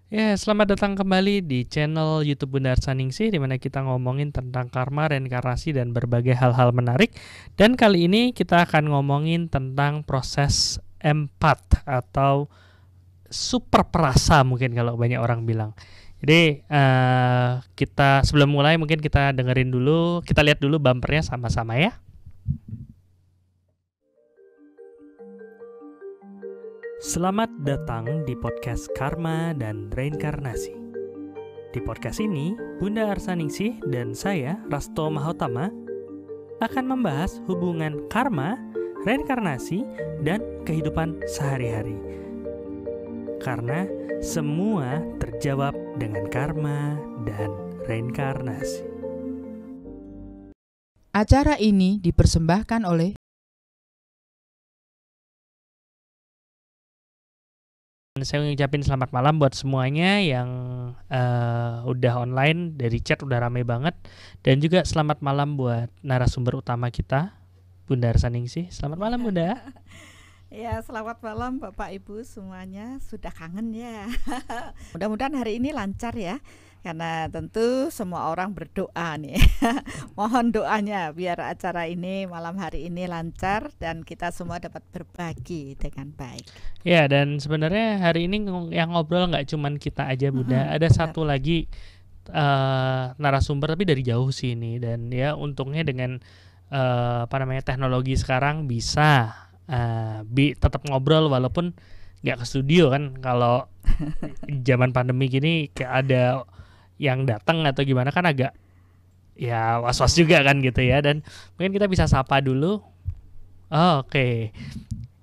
Ya, selamat datang kembali di channel YouTube Bunda Arsaningsih, di mana kita ngomongin tentang karma, reinkarnasi, dan berbagai hal-hal menarik. Dan kali ini kita akan ngomongin tentang proses empat atau super perasa mungkin kalau banyak orang bilang. Jadi kita sebelum mulai mungkin kita dengerin dulu, kita lihat dulu bumpernya sama-sama ya. Selamat datang di podcast Karma dan Reinkarnasi. Di podcast ini, Bunda Arsaningsih dan saya, Rasto Mahotama, akan membahas hubungan karma, reinkarnasi, dan kehidupan sehari-hari. Karena semua terjawab dengan karma dan reinkarnasi. Acara ini dipersembahkan oleh Saya ngucapin selamat malam buat semuanya yang udah online, dari chat udah rame banget. Dan juga selamat malam buat narasumber utama kita, Bunda Arsaningsih. Selamat malam Bunda. Ya, selamat malam Bapak Ibu semuanya. Sudah kangen ya. Mudah-mudahan hari ini lancar ya. Karena tentu semua orang berdoa nih. Mohon doanya biar acara ini malam hari ini lancar dan kita semua dapat berbagi dengan baik. Ya, dan sebenarnya hari ini yang ngobrol nggak cuman kita aja Bunda. Ada satu lagi narasumber tapi dari jauh sih ini. Dan ya untungnya dengan teknologi sekarang bisa tetap ngobrol walaupun nggak ke studio kan. Kalau zaman pandemi gini kayak ada yang datang atau gimana kan agak ya was-was juga kan gitu ya. Dan mungkin kita bisa sapa dulu. Oke.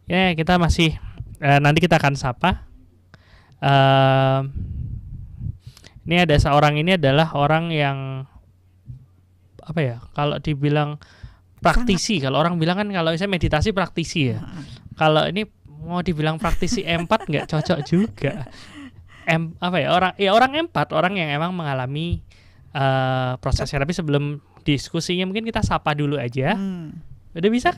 Ya, kita masih nanti kita akan sapa. Ini ada seorang, ini adalah orang yang apa ya? Kalau dibilang praktisi, kalau orang bilang kan kalau saya meditasi praktisi ya. Kalau ini mau dibilang praktisi empat nggak cocok juga. Orang empat, orang yang emang mengalami prosesnya. Tapi sebelum diskusinya mungkin kita sapa dulu aja. Udah bisa?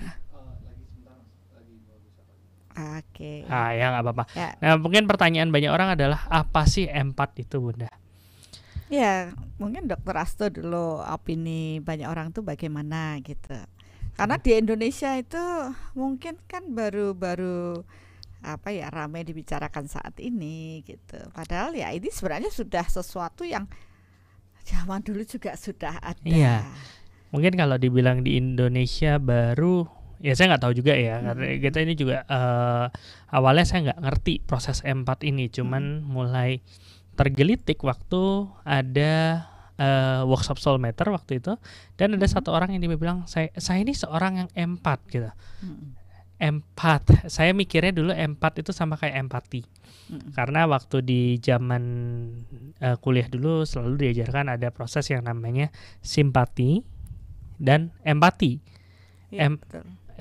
Oke. Ya nggak apa-apa. Ya. Nah, mungkin pertanyaan banyak orang adalah apa sih empat itu Bunda? Ya, mungkin Dokter Asto dulu opini banyak orang tuh bagaimana gitu. Karena di Indonesia itu mungkin kan baru ramai dibicarakan saat ini gitu. Padahal ya ini sebenarnya sudah sesuatu yang zaman dulu juga sudah ada. Iya. Mungkin kalau dibilang di Indonesia baru, ya saya nggak tahu juga ya. Karena kita ini juga awalnya saya nggak ngerti proses empat ini. Cuman mulai tergelitik waktu ada workshop Soul Matter waktu itu. Dan ada satu orang yang dia bilang, saya ini seorang yang empat gitu. Empat, saya mikirnya dulu empat itu sama kayak empati. Karena waktu di zaman kuliah dulu selalu diajarkan ada proses yang namanya simpati dan empati.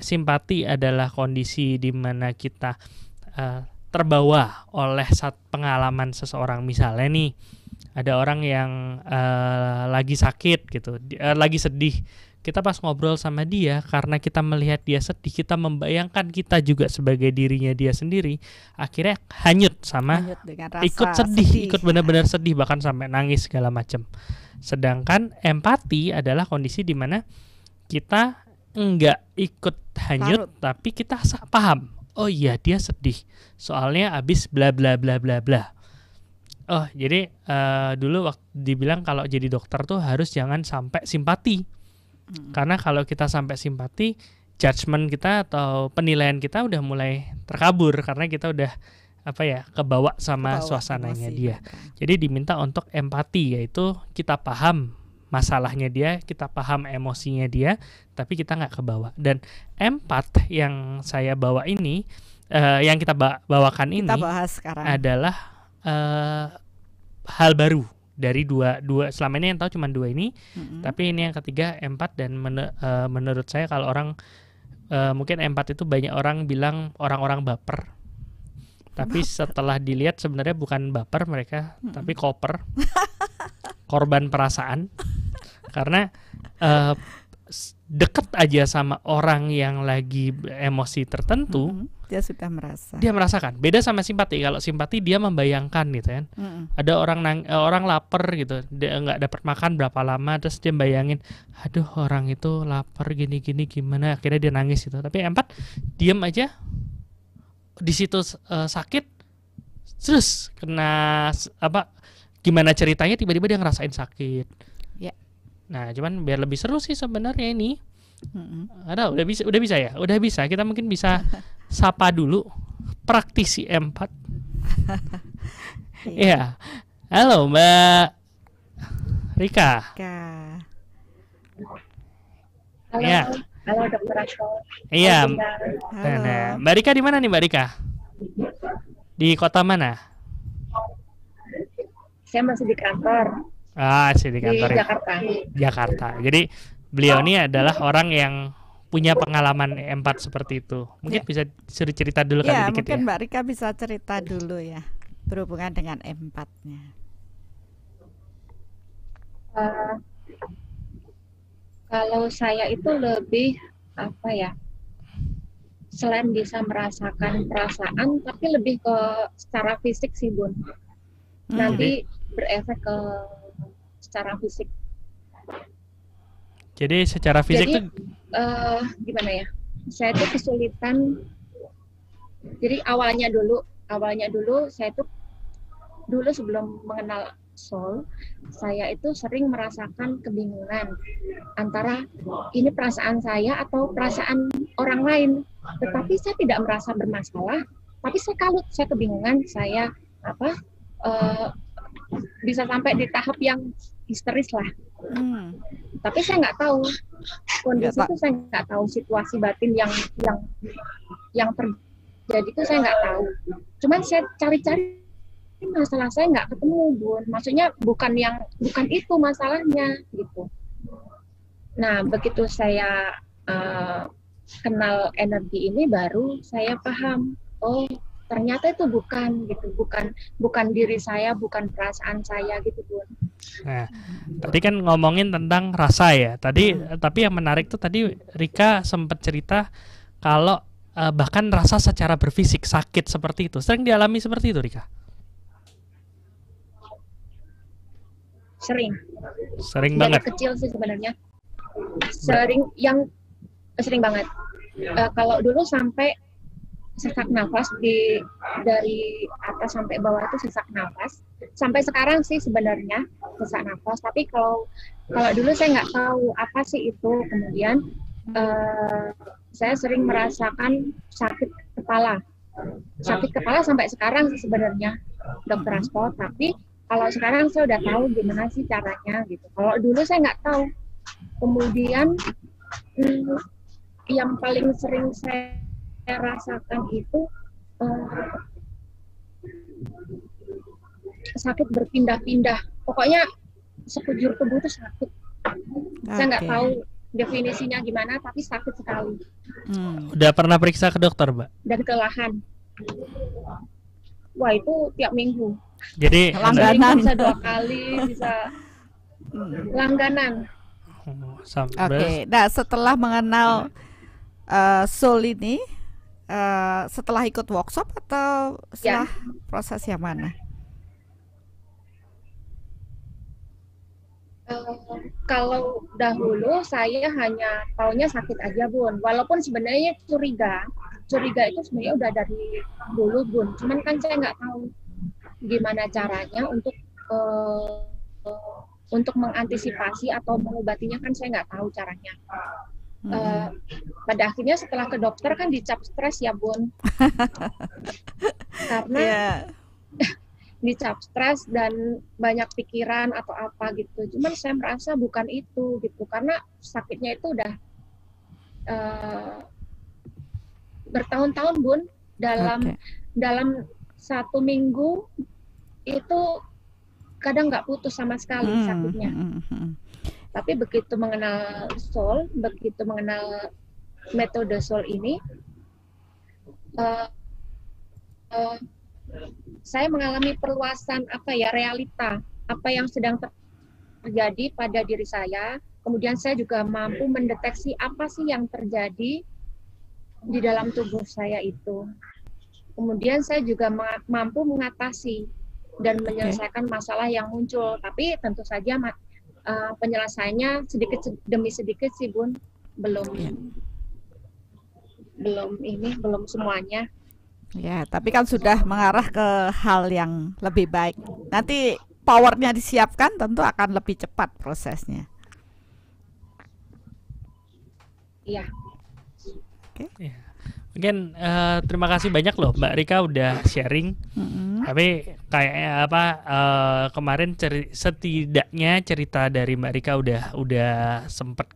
Simpati adalah kondisi di mana kita terbawa oleh pengalaman seseorang. Misalnya nih, ada orang yang lagi sakit gitu, lagi sedih. Kita pas ngobrol sama dia, karena kita melihat dia sedih, kita membayangkan kita juga sebagai dirinya dia sendiri. Akhirnya hanyut dengan rasa ikut sedih, ikut benar-benar sedih, bahkan sampai nangis segala macam. Sedangkan empati adalah kondisi di mana kita enggak ikut hanyut, tapi kita paham. Oh iya, dia sedih. Soalnya abis bla bla bla bla bla. Oh, jadi dulu waktu dibilang kalau jadi dokter tuh harus jangan sampai simpati. Karena kalau kita sampai simpati, judgement kita atau penilaian kita udah mulai terkabur karena kita udah kebawa sama suasananya dia. Jadi diminta untuk empati, yaitu kita paham masalahnya dia, kita paham emosinya dia, tapi kita nggak kebawa. Dan empat yang saya bawa ini, yang kita bawakan ini bahas sekarang adalah hal baru dari dua selama ini yang tahu cuma dua ini. Tapi ini yang ketiga, empat. Dan menurut saya kalau orang mungkin empat itu banyak orang bilang orang-orang baper. Tapi setelah dilihat sebenarnya bukan baper mereka, tapi koper, korban perasaan. Karena deket aja sama orang yang lagi emosi tertentu, Dia sudah merasa. dia merasakan. Beda sama simpati. Kalau simpati dia membayangkan gitu kan. Ada orang lapar gitu, dia nggak dapat makan berapa lama, terus dia bayangin, aduh orang itu lapar gini-gini gimana, akhirnya dia nangis gitu. Tapi empat diam aja, di situ sakit, terus kena gimana ceritanya tiba-tiba dia ngerasain sakit. Ya. Nah, cuman biar lebih seru sih sebenarnya ini. Ada udah bisa ya? Udah bisa. Kita mungkin bisa sapa dulu praktisi empat. Iya. Halo Mbak Rika. Halo. Ya. Halo Dokter Asko. Iya. Halo. Nah, Mbak Rika di mana nih Mbak Rika? Di kota mana? Saya masih di kantor Sih di kantor ya. Jakarta. Jakarta. Jadi beliau ini adalah orang yang punya pengalaman empat seperti itu. Mungkin bisa suruh cerita dulu kali Ya, dikit mungkin ya. Mbak Rika bisa cerita dulu ya berhubungan dengan empatnya. Kalau saya itu lebih selain bisa merasakan perasaan, tapi lebih ke secara fisik sih Bun. Nanti berefek ke secara fisik. Jadi secara fisik Jadi, tuh gimana ya? Saya tuh kesulitan. Jadi awalnya dulu saya tuh dulu sebelum mengenal soul, saya itu sering merasakan kebingungan antara ini perasaan saya atau perasaan orang lain. Tetapi saya tidak merasa bermasalah, tapi saya kalut, saya kebingungan, saya bisa sampai di tahap yang histeris lah. Tapi saya nggak tahu kondisi itu, saya nggak tahu situasi batin yang terjadi itu saya nggak tahu. Cuman saya cari-cari masalah saya nggak ketemu Bun. Maksudnya bukan itu masalahnya gitu. Nah begitu saya kenal energi ini baru saya paham. Oh ternyata itu bukan diri saya, bukan perasaan saya gitu Bun. Nah, tadi kan ngomongin tentang rasa ya. Tapi yang menarik tuh tadi Rika sempat cerita kalau bahkan rasa secara berfisik sakit seperti itu. Sering dialami seperti itu Rika? Sering Sering dari banget. kecil sih sebenarnya. Sering banget. Kalau dulu sampai sesak nafas dari atas sampai bawah itu sesak nafas. Sampai sekarang sih sebenarnya sesak nafas. Tapi kalau dulu saya nggak tahu apa sih itu. Kemudian saya sering merasakan sakit kepala. Sakit kepala sampai sekarang sih sebenarnya, Dokter Asko. Tapi kalau sekarang saya udah tahu gimana sih caranya gitu. Kalau dulu saya nggak tahu. Kemudian yang paling sering saya rasakan itu sakit berpindah-pindah. Pokoknya sekujur tubuh itu sakit. Saya nggak tahu definisinya gimana, tapi sakit sekali. Udah pernah periksa ke dokter, Mbak? Dan kelelahan. Wah itu tiap minggu. Jadi langganan. Bisa 2 kali, bisa langganan. Oke. Nah setelah mengenal soul ini, setelah ikut workshop atau setelah proses yang mana? Kalau dahulu saya hanya taunya sakit aja Bun, walaupun sebenarnya curiga itu sebenarnya udah dari dulu Bun, cuman kan saya nggak tahu gimana caranya untuk mengantisipasi atau mengobatinya, kan saya nggak tahu caranya. Pada akhirnya setelah ke dokter kan dicap stres ya Bun, karena dicap stres dan banyak pikiran atau apa gitu. Cuman saya merasa bukan itu gitu, karena sakitnya itu udah bertahun-tahun Bun. Dalam 1 minggu itu kadang nggak putus sama sekali sakitnya. Tapi begitu mengenal soul, begitu mengenal metode soul ini, saya mengalami perluasan realita apa yang sedang terjadi pada diri saya, Kemudian saya juga mampu mendeteksi apa sih yang terjadi di dalam tubuh saya itu. Kemudian saya juga mampu mengatasi dan menyelesaikan masalah yang muncul. Tapi tentu saja penyelesaiannya sedikit demi sedikit sih Bun, belum semuanya. Ya, tapi kan sudah mengarah ke hal yang lebih baik. Nanti powernya disiapkan, tentu akan lebih cepat prosesnya. Iya. Oke. Ya. Mungkin terima kasih banyak loh Mbak Rika udah sharing. Tapi kayaknya kemarin setidaknya cerita dari Mbak Rika udah sempet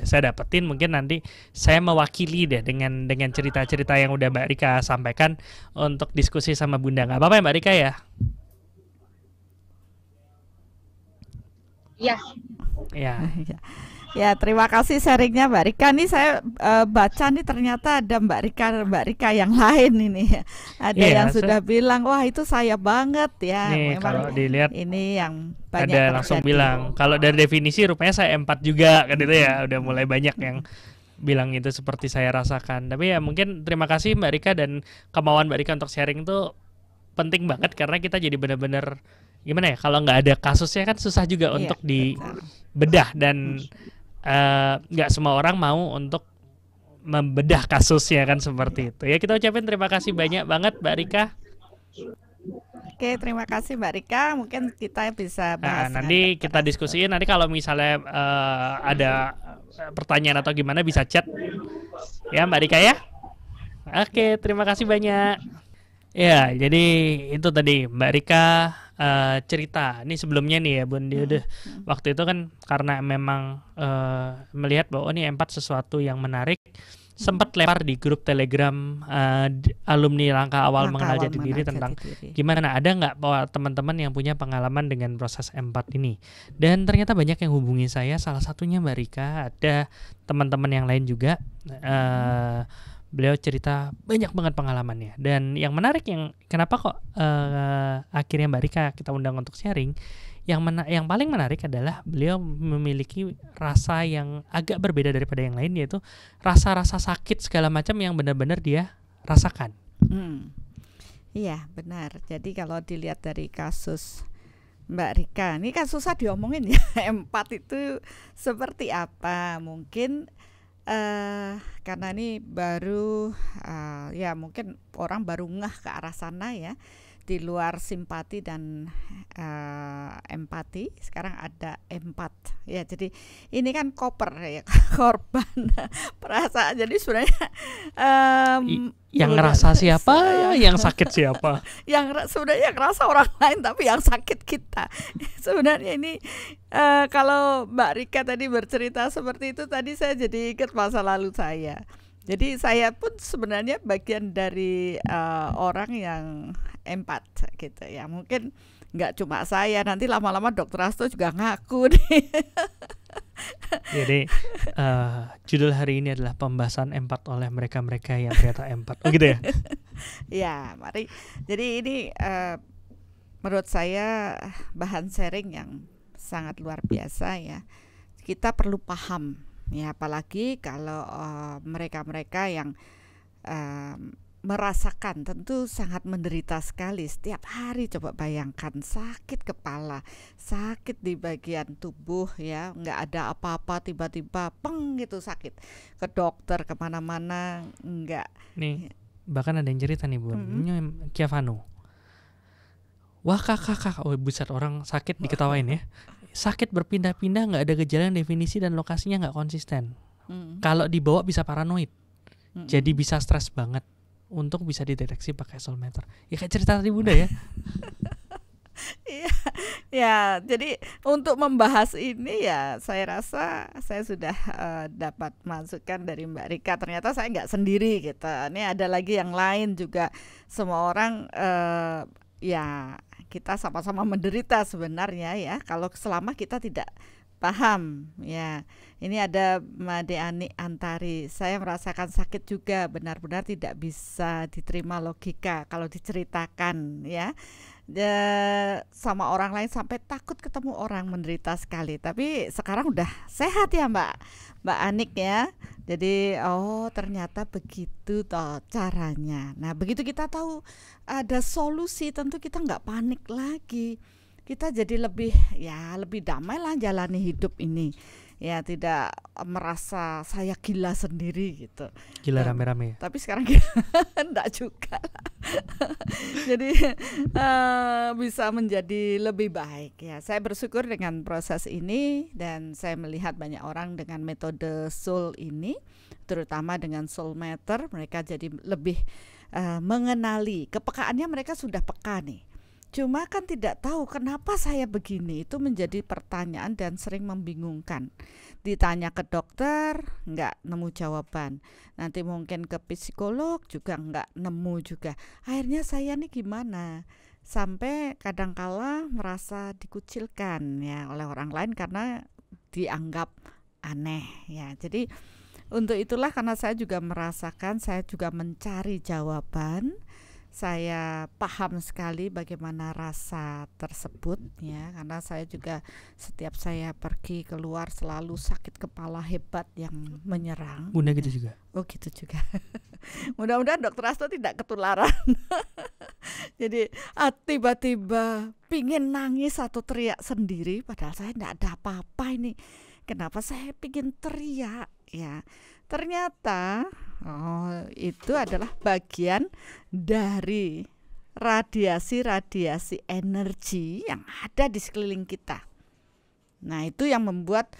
saya dapetin. Mungkin nanti saya mewakili deh dengan cerita-cerita yang udah Mbak Rika sampaikan untuk diskusi sama Bunda. Nggak apa-apa ya Mbak Rika ya? Iya. Ya. Ya, terima kasih sharingnya Mbak Rika. Nih saya baca nih ternyata ada Mbak Rika yang lain ini. Ada yang sudah bilang, wah itu saya banget ya. Nih, kalau dilihat ini yang banyak ada langsung bilang, kalau dari definisi rupanya saya empat juga kan itu ya. Udah mulai banyak yang bilang itu seperti saya rasakan. Tapi ya mungkin terima kasih Mbak Rika, dan kemauan Mbak Rika untuk sharing itu penting banget karena kita jadi benar-benar gimana ya, kalau nggak ada kasusnya kan susah juga untuk dibedah, dan nggak semua orang mau untuk membedah kasusnya kan seperti itu ya. Kita ucapin terima kasih banyak banget Mbak Rika. Oke, terima kasih Mbak Rika. Mungkin kita bisa bahas nanti kita diskusiin. Nanti kalau misalnya ada pertanyaan atau gimana bisa chat ya Mbak Rika ya. Oke, terima kasih banyak. Ya, jadi itu tadi Mbak Rika cerita. Ini sebelumnya nih ya Bun, dia udah waktu itu kan karena memang melihat bahwa ini empat sesuatu yang menarik, sempat lempar di grup Telegram alumni langkah awal mengenal jati diri tentang gimana, ada nggak teman-teman yang punya pengalaman dengan proses empat ini. Dan ternyata banyak yang hubungi saya, salah satunya Mbak Rika, ada teman-teman yang lain juga. Beliau cerita banyak banget pengalamannya, dan yang menarik yang kenapa kok akhirnya Mbak Rika kita undang untuk sharing, yang paling menarik adalah beliau memiliki rasa yang agak berbeda daripada yang lain, yaitu rasa-rasa sakit segala macam yang benar-benar dia rasakan. Iya benar. Jadi kalau dilihat dari kasus Mbak Rika, ini kan susah diomongin ya. Empat itu seperti apa? Mungkin karena ini baru ya mungkin orang baru ngeh ke arah sana ya, di luar simpati dan empati sekarang ada empat ya. Jadi ini kan koper ya, korban perasaan. Jadi sebenarnya yang ngerasa siapa, yang sakit siapa, yang sebenarnya ngerasa orang lain tapi yang sakit kita. Sebenarnya ini kalau Mbak Rika tadi bercerita seperti itu, tadi saya jadi ingat masa lalu saya. Jadi saya pun sebenarnya bagian dari orang yang empat gitu ya. Mungkin nggak cuma saya, nanti lama-lama Dokter Asto juga ngaku nih. Jadi judul hari ini adalah pembahasan empat oleh mereka-mereka yang ternyata empat. Oh gitu ya? Ya, mari. Jadi ini menurut saya bahan sharing yang sangat luar biasa ya. Kita perlu paham ya, apalagi kalau mereka-mereka yang merasakan tentu sangat menderita sekali setiap hari. Coba bayangkan, sakit kepala, sakit di bagian tubuh ya, nggak ada apa-apa, tiba-tiba peng gitu sakit, ke dokter kemana-mana nggak. Nih bahkan ada yang cerita nih Bun, Kiavano, wah kakak, oh buset, orang sakit diketawain ya, sakit berpindah-pindah, nggak ada gejala yang definisi dan lokasinya nggak konsisten. Kalau dibawa bisa paranoid, jadi bisa stres banget. Untuk bisa dideteksi pakai soulmeter. Ya kayak cerita tadi Bunda ya. Ya, jadi untuk membahas ini ya saya rasa saya sudah dapat masukan dari Mbak Rika. Ternyata saya nggak sendiri gitu. Ini ada lagi yang lain juga. Semua orang ya kita sama-sama menderita sebenarnya ya. Kalau selama kita tidak paham ya. Ini ada Made Ani Antari, saya merasakan sakit juga, benar-benar tidak bisa diterima logika kalau diceritakan ya. sama orang lain sampai takut ketemu orang, menderita sekali. Tapi sekarang udah sehat ya Mbak Anik ya. Jadi ternyata begitu toh caranya. Nah begitu kita tahu ada solusi, tentu kita nggak panik lagi. Kita jadi lebih damai lah jalani hidup ini. Ya tidak merasa saya gila sendiri gitu. Gila rame-rame ya. Tapi sekarang enggak juga. Jadi bisa menjadi lebih baik ya. Saya bersyukur dengan proses ini, dan saya melihat banyak orang dengan metode soul ini, terutama dengan soul meter, mereka jadi lebih mengenali kepekaannya. Mereka sudah peka nih. Cuma kan tidak tahu kenapa saya begini, itu menjadi pertanyaan dan sering membingungkan. Ditanya ke dokter, nggak nemu jawaban. Nanti mungkin ke psikolog juga nggak nemu juga. Akhirnya saya nih gimana? Sampai kadangkala merasa dikucilkan ya oleh orang lain karena dianggap aneh ya. Jadi untuk itulah, karena saya juga merasakan, saya juga mencari jawaban. Saya paham sekali bagaimana rasa tersebut ya, karena saya juga setiap saya pergi keluar selalu sakit kepala hebat yang menyerang. Bunda gitu juga? Oh gitu juga. Mudah-mudahan Dokter Asto tidak ketularan. Jadi tiba-tiba pingin nangis atau teriak sendiri, padahal saya tidak ada apa-apa ini. Kenapa saya pingin teriak ya? Ternyata itu adalah bagian dari radiasi energi yang ada di sekeliling kita. Nah itu yang membuat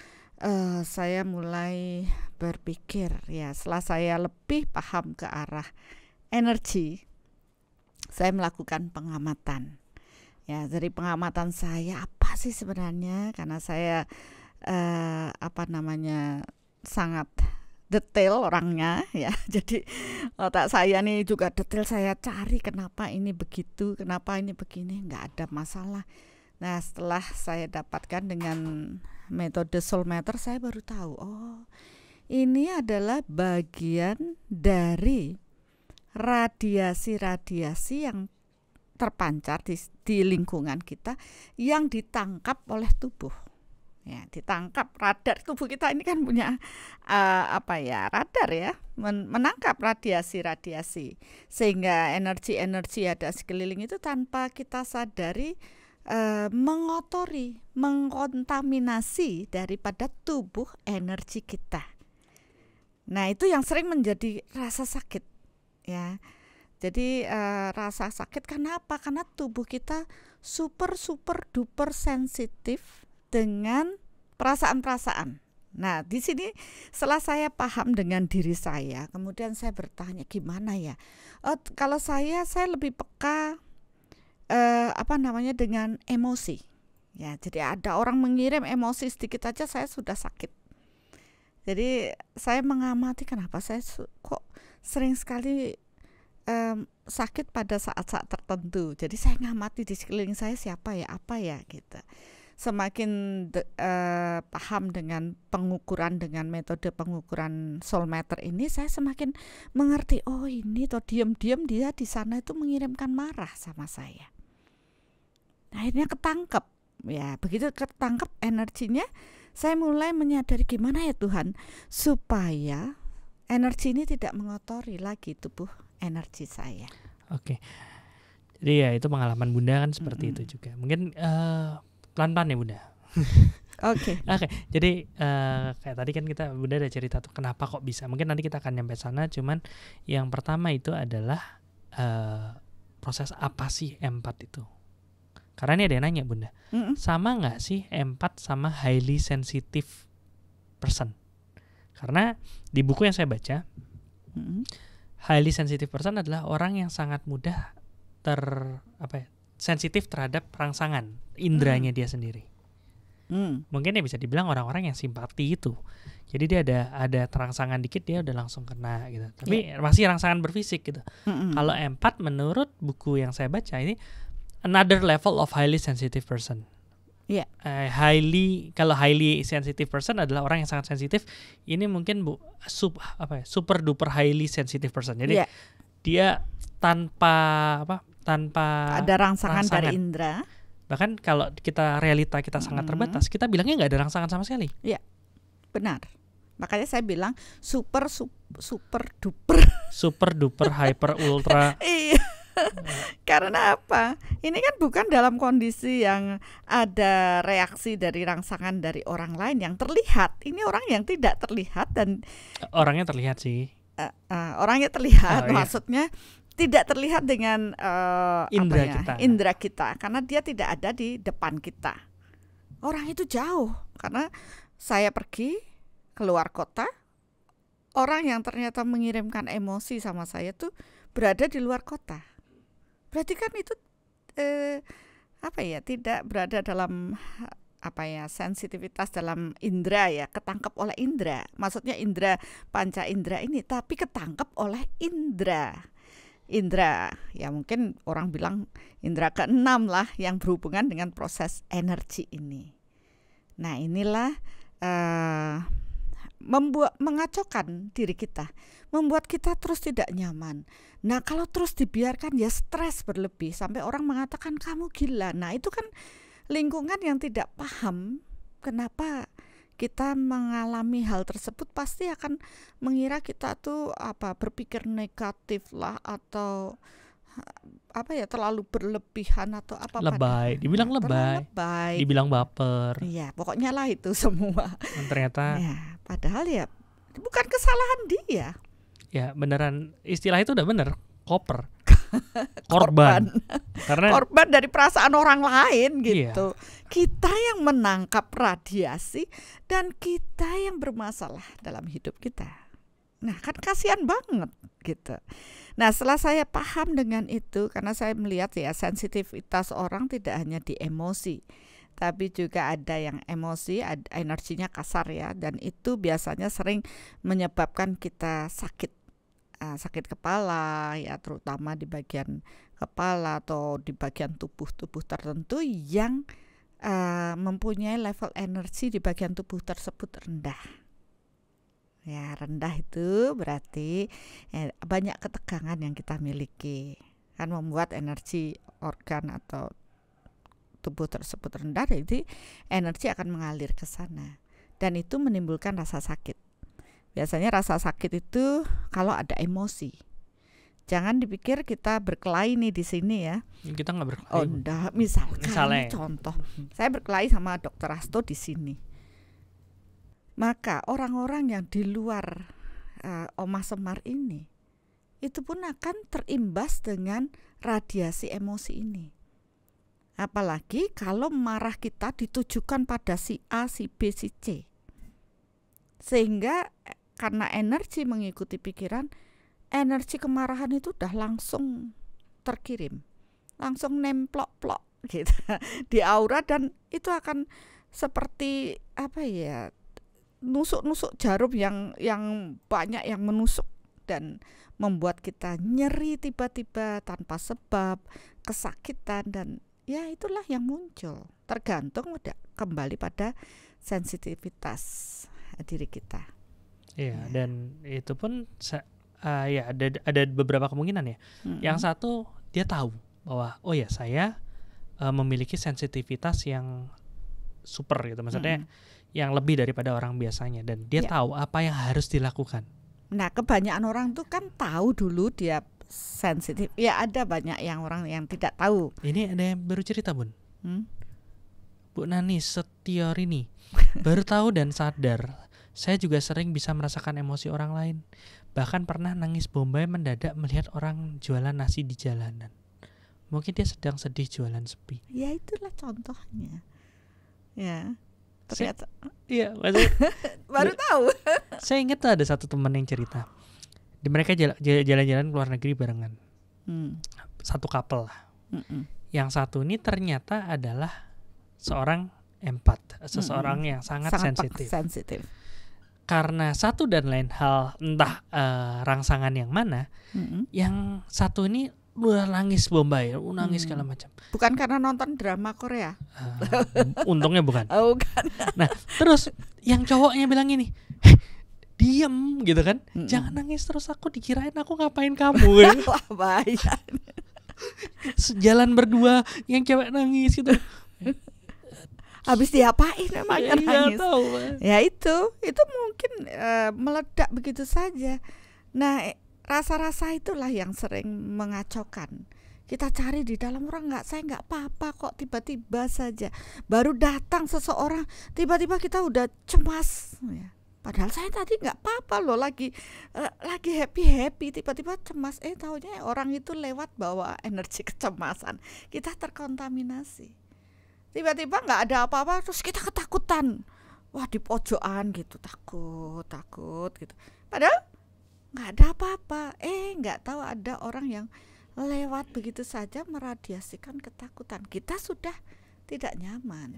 saya mulai berpikir ya, setelah saya lebih paham ke arah energi, saya melakukan pengamatan. Ya, dari pengamatan saya apa sih sebenarnya, karena saya sangat detail orangnya ya. Jadi otak saya nih juga detail, saya cari kenapa ini begitu, kenapa ini begini, nggak ada masalah. Nah setelah saya dapatkan dengan metode soul meter, saya baru tahu ini adalah bagian dari radiasi yang terpancar di lingkungan kita yang ditangkap oleh tubuh. Ya, ditangkap radar tubuh kita ini kan punya radar ya, menangkap radiasi, sehingga energi ada sekeliling itu tanpa kita sadari mengotori, mengkontaminasi daripada tubuh energi kita. Nah itu yang sering menjadi rasa sakit ya. Jadi rasa sakit kenapa? Karena tubuh kita super duper sensitif dengan perasaan-perasaan. Nah, di sini setelah saya paham dengan diri saya, kemudian saya bertanya gimana ya? Kalau saya lebih peka dengan emosi. Ya, jadi ada orang mengirim emosi sedikit aja saya sudah sakit. Jadi saya mengamati kenapa saya kok sering sekali sakit pada saat-saat tertentu. Jadi saya ngamati di sekeliling saya siapa ya, apa ya gitu. Semakin paham dengan pengukuran, dengan metode pengukuran soul meter ini, saya semakin mengerti, ini toh diam-diam dia di sana itu mengirimkan marah sama saya. Akhirnya ketangkep ya, begitu ketangkep energinya, saya mulai menyadari gimana ya Tuhan supaya energi ini tidak mengotori lagi tubuh energi saya. Oke. Jadi ya itu pengalaman Bunda kan seperti itu juga. Mungkin pelan-pelan ya Bunda. Oke. Jadi kayak tadi kan Bunda ada cerita tuh kenapa kok bisa. Mungkin nanti kita akan nyampe sana. Cuman yang pertama itu adalah proses apa sih empat itu? Karena ini ada yang nanya Bunda, sama nggak sih empat sama highly sensitive person? Karena di buku yang saya baca, highly sensitive person adalah orang yang sangat mudah sensitif terhadap rangsangan indranya dia sendiri. Mungkin ya bisa dibilang orang-orang yang simpati itu. Jadi dia ada terangsangan dikit dia udah langsung kena gitu. Tapi masih rangsangan berfisik gitu. Kalau empat menurut buku yang saya baca ini another level of highly sensitive person. Kalau highly sensitive person adalah orang yang sangat sensitif. Ini mungkin super duper highly sensitive person. Jadi dia tanpa tanpa ada rangsangan dari indera. Bahkan kalau realita kita sangat terbatas, kita bilangnya nggak ada rangsangan sama sekali. Iya, benar. Makanya saya bilang super duper hyper ultra. Iya. Karena apa? Ini kan bukan dalam kondisi yang ada reaksi dari rangsangan dari orang lain yang terlihat. Ini orang yang tidak terlihat dan orangnya terlihat sih. Orangnya terlihat, maksudnya tidak terlihat dengan indera kita, karena dia tidak ada di depan kita. Orang itu jauh, karena saya pergi keluar kota, orang yang ternyata mengirimkan emosi sama saya tuh berada di luar kota. Berarti kan itu tidak berada dalam sensitivitas dalam indera ya, ketangkep oleh indera. Maksudnya indera panca indera ini, tapi ketangkep oleh indera ya, mungkin orang bilang indera ke-6 lah yang berhubungan dengan proses energi ini. Nah inilah mengacaukan diri kita, membuat kita terus tidak nyaman. Nah kalau terus dibiarkan ya stres berlebih sampai orang mengatakan kamu gila. Nah itu kan lingkungan yang tidak paham kenapa kita mengalami hal tersebut, pasti akan mengira kita tuh berpikir negatif lah, atau terlalu berlebihan atau apa. Lebay, dibilang lebay, dibilang baper. Iya, pokoknya lah itu semua. Dan ternyata ya, padahal ya bukan kesalahan dia. Ya beneran, istilah itu udah bener, korban. Karena korban dari perasaan orang lain gitu. Iya. Kita yang menangkap radiasi dan kita yang bermasalah dalam hidup kita. Nah kan kasihan banget gitu. Nah setelah saya paham dengan itu, karena saya melihat ya sensitivitas orang tidak hanya di emosi, tapi juga ada yang emosi, energinya kasar ya, dan itu biasanya sering menyebabkan kita sakit kepala ya, terutama di bagian kepala atau di bagian tubuh tertentu yang mempunyai level energi di bagian tubuh tersebut rendah. Ya rendah itu berarti banyak ketegangan yang kita miliki, kan membuat energi organ atau tubuh tersebut rendah, jadi energi akan mengalir ke sana dan itu menimbulkan rasa sakit. Biasanya rasa sakit itu kalau ada emosi. Jangan dipikir kita berkelahi nih di sini ya. Kita nggak berkelahi. Oh enggak, misalnya contoh, saya berkelahi sama Dr. Hasto di sini. Maka orang-orang yang di luar Omah Semar ini, itu pun akan terimbas dengan radiasi emosi ini. Apalagi kalau marah kita ditujukan pada si A, si B, si C. Sehingga karena energi mengikuti pikiran, energi kemarahan itu udah langsung terkirim, langsung nemplok-plok gitu di aura, dan itu akan seperti nusuk-nusuk jarum yang banyak yang menusuk dan membuat kita nyeri tiba-tiba tanpa sebab, kesakitan, dan ya itulah yang muncul. Tergantung kembali pada sensitivitas diri kita. Iya, dan itu pun ada beberapa kemungkinan ya. Yang satu, dia tahu bahwa oh ya saya memiliki sensitivitas yang super gitu, maksudnya yang lebih daripada orang biasanya, dan dia tahu apa yang harus dilakukan. Nah kebanyakan orang tuh kan tahu dulu dia sensitif. Ya ada banyak yang orang yang tidak tahu. Ini ada yang baru cerita Bun, Bu Nani Setiorini baru tahu dan sadar. Saya juga sering bisa merasakan emosi orang lain. Bahkan pernah nangis bombay mendadak melihat orang jualan nasi di jalanan. Mungkin dia sedang sedih jualan sepi. Ya itulah contohnya. Ya. Ternyata. Iya, baru tahu. Saya ingat tuh ada satu teman yang cerita. Mereka jalan-jalan ke luar negeri barengan. Satu couple lah. Yang satu ini ternyata adalah seorang empat, seseorang yang sangat sensitif. Karena satu dan lain hal, entah rangsangan yang mana, yang satu ini udah nangis bombay, nangis segala macam. Bukan karena nonton drama Korea. Untungnya bukan. Oh, bukan. Nah, terus yang cowoknya bilang gini, diem gitu kan, jangan nangis terus, aku dikirain aku ngapain kamu. Wah bahaya. Sejalan berdua yang cewek nangis gitu. Habis diapain emangnya nangis? Tahu, ya itu mungkin meledak begitu saja. Nah, rasa-rasa itulah yang sering mengacaukan. Kita cari di dalam orang, saya nggak apa-apa kok, tiba-tiba saja baru datang seseorang, tiba-tiba kita udah cemas ya. Padahal saya tadi nggak apa-apa loh, lagi happy, tiba-tiba cemas. Taunya orang itu lewat bawa energi kecemasan, kita terkontaminasi. Tiba-tiba nggak ada apa-apa, terus kita ketakutan, wah di pojokan gitu, takut gitu. Padahal nggak ada apa-apa. Nggak tahu ada orang yang lewat begitu saja meradiasikan ketakutan. Kita sudah tidak nyaman.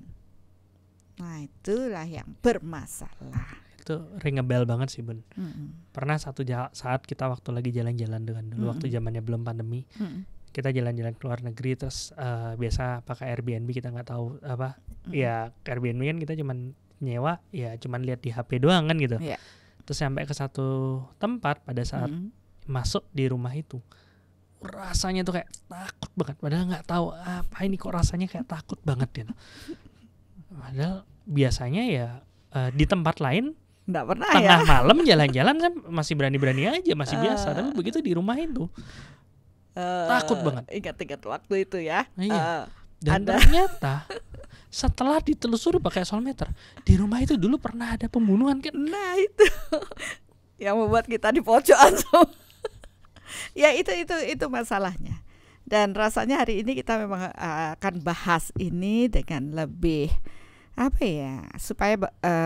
Nah, itulah yang bermasalah. Itu ring a bell banget sih, Bun. Pernah satu saat kita waktu lagi jalan-jalan dengan dulu waktu zamannya belum pandemi. Kita jalan-jalan ke luar negeri, terus biasa pakai Airbnb, kita nggak tahu apa. Ya Airbnb kan kita cuman nyewa, ya cuman lihat di HP doang kan gitu. Terus sampai ke satu tempat, pada saat masuk di rumah itu, rasanya tuh kayak takut banget. Padahal nggak tahu apa ini, kok rasanya kayak takut banget ya. Padahal biasanya ya di tempat lain nggak pernah tengah malam jalan-jalan kan masih berani-berani aja, masih biasa. Tapi begitu di rumah itu takut banget. Ingat waktu itu ya. Dan ternyata setelah ditelusuri pakai soulmeter, di rumah itu dulu pernah ada pembunuhan kan. Nah itu yang membuat kita di pojokan semua. Ya itu masalahnya. Dan rasanya hari ini kita memang akan bahas ini dengan lebih supaya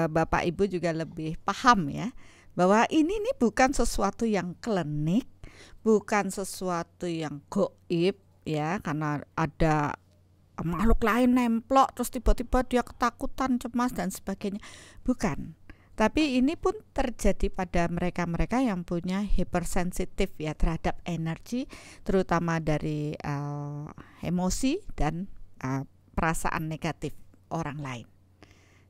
Bapak Ibu juga lebih paham ya, bahwa ini bukan sesuatu yang klinik, bukan sesuatu yang gaib ya, karena ada makhluk lain nemplok terus tiba-tiba dia ketakutan, cemas dan sebagainya. Bukan. Tapi ini pun terjadi pada mereka-mereka yang punya hypersensitif ya terhadap energi, terutama dari emosi dan perasaan negatif orang lain.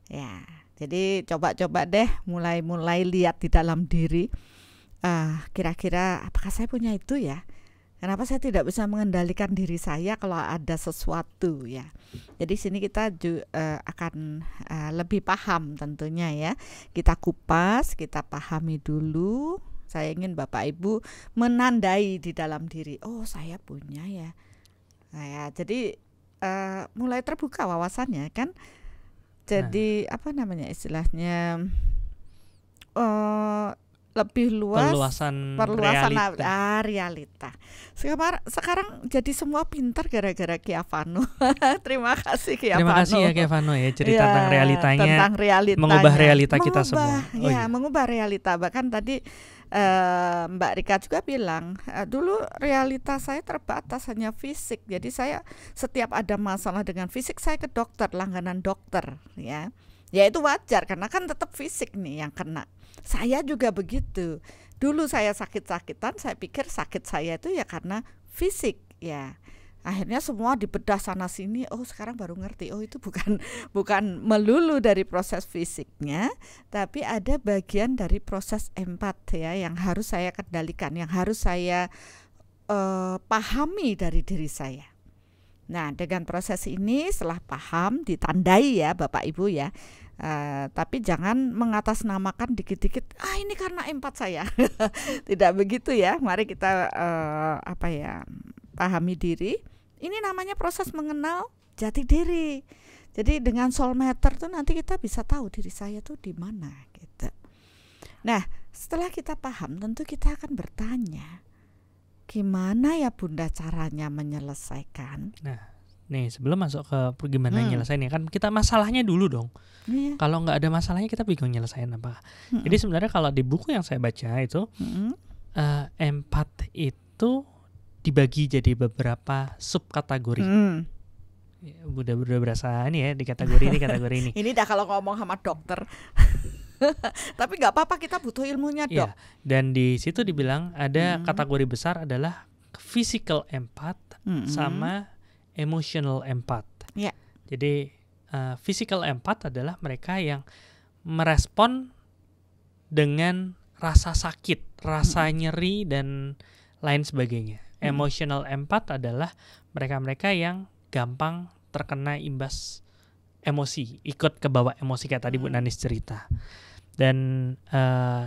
Ya, jadi coba-coba deh mulai lihat di dalam diri, kira-kira apakah saya punya itu ya? Kenapa saya tidak bisa mengendalikan diri saya kalau ada sesuatu ya? Jadi sini kita akan lebih paham tentunya ya. Kita kupas, kita pahami dulu. Saya ingin Bapak Ibu menandai di dalam diri. Oh, saya punya ya. Nah, ya jadi mulai terbuka wawasannya kan. Jadi istilahnya lebih luas, perluasan realita. Sekarang jadi semua pintar gara-gara Kiavano. Terima kasih Kiavano. Terima kasih ya Kiavano ya, cerita tentang realitanya, mengubah realita kita semua. Mengubah realita. Bahkan tadi Mbak Rika juga bilang, dulu realita saya terbatas hanya fisik. Jadi saya setiap ada masalah dengan fisik saya ke dokter, langganan dokter ya. Ya itu wajar karena kan tetap fisik nih yang kena. Saya juga begitu. Dulu saya sakit-sakitan, saya pikir sakit saya itu ya karena fisik ya. Akhirnya semua dibedah sana sini. Oh, sekarang baru ngerti. Oh, itu bukan melulu dari proses fisiknya, tapi ada bagian dari proses empat ya yang harus saya kendalikan, yang harus saya pahami dari diri saya. Nah, dengan proses ini setelah paham, ditandai ya Bapak Ibu ya. Tapi jangan mengatasnamakan dikit-dikit, ini karena empat saya. Tidak begitu ya. Mari kita pahami diri. Ini namanya proses mengenal jati diri. Jadi dengan soulmeter tuh nanti kita bisa tahu diri saya tuh di mana gitu. Nah, setelah kita paham, tentu kita akan bertanya, gimana ya Bunda caranya menyelesaikan? Nah, nih sebelum masuk ke gimana nyelesainnya, kan kita masalahnya dulu dong. Iya. Kalau nggak ada masalahnya kita bingung nyelesain apa. Jadi sebenarnya kalau di buku yang saya baca itu empat itu dibagi jadi beberapa subkategori. Ya, udah berasa nih ya di kategori ini. Ini dah kalau ngomong sama dokter. Tapi nggak apa-apa, kita butuh ilmunya dok. Ya, dan di situ dibilang ada kategori besar adalah physical empath sama emotional empath. Yeah. Jadi physical empath adalah mereka yang merespon dengan rasa sakit, rasa nyeri dan lain sebagainya. Emotional empath adalah mereka-mereka yang gampang terkena imbas emosi, ikut ke bawah emosi kayak tadi Bu Nanis cerita. Dan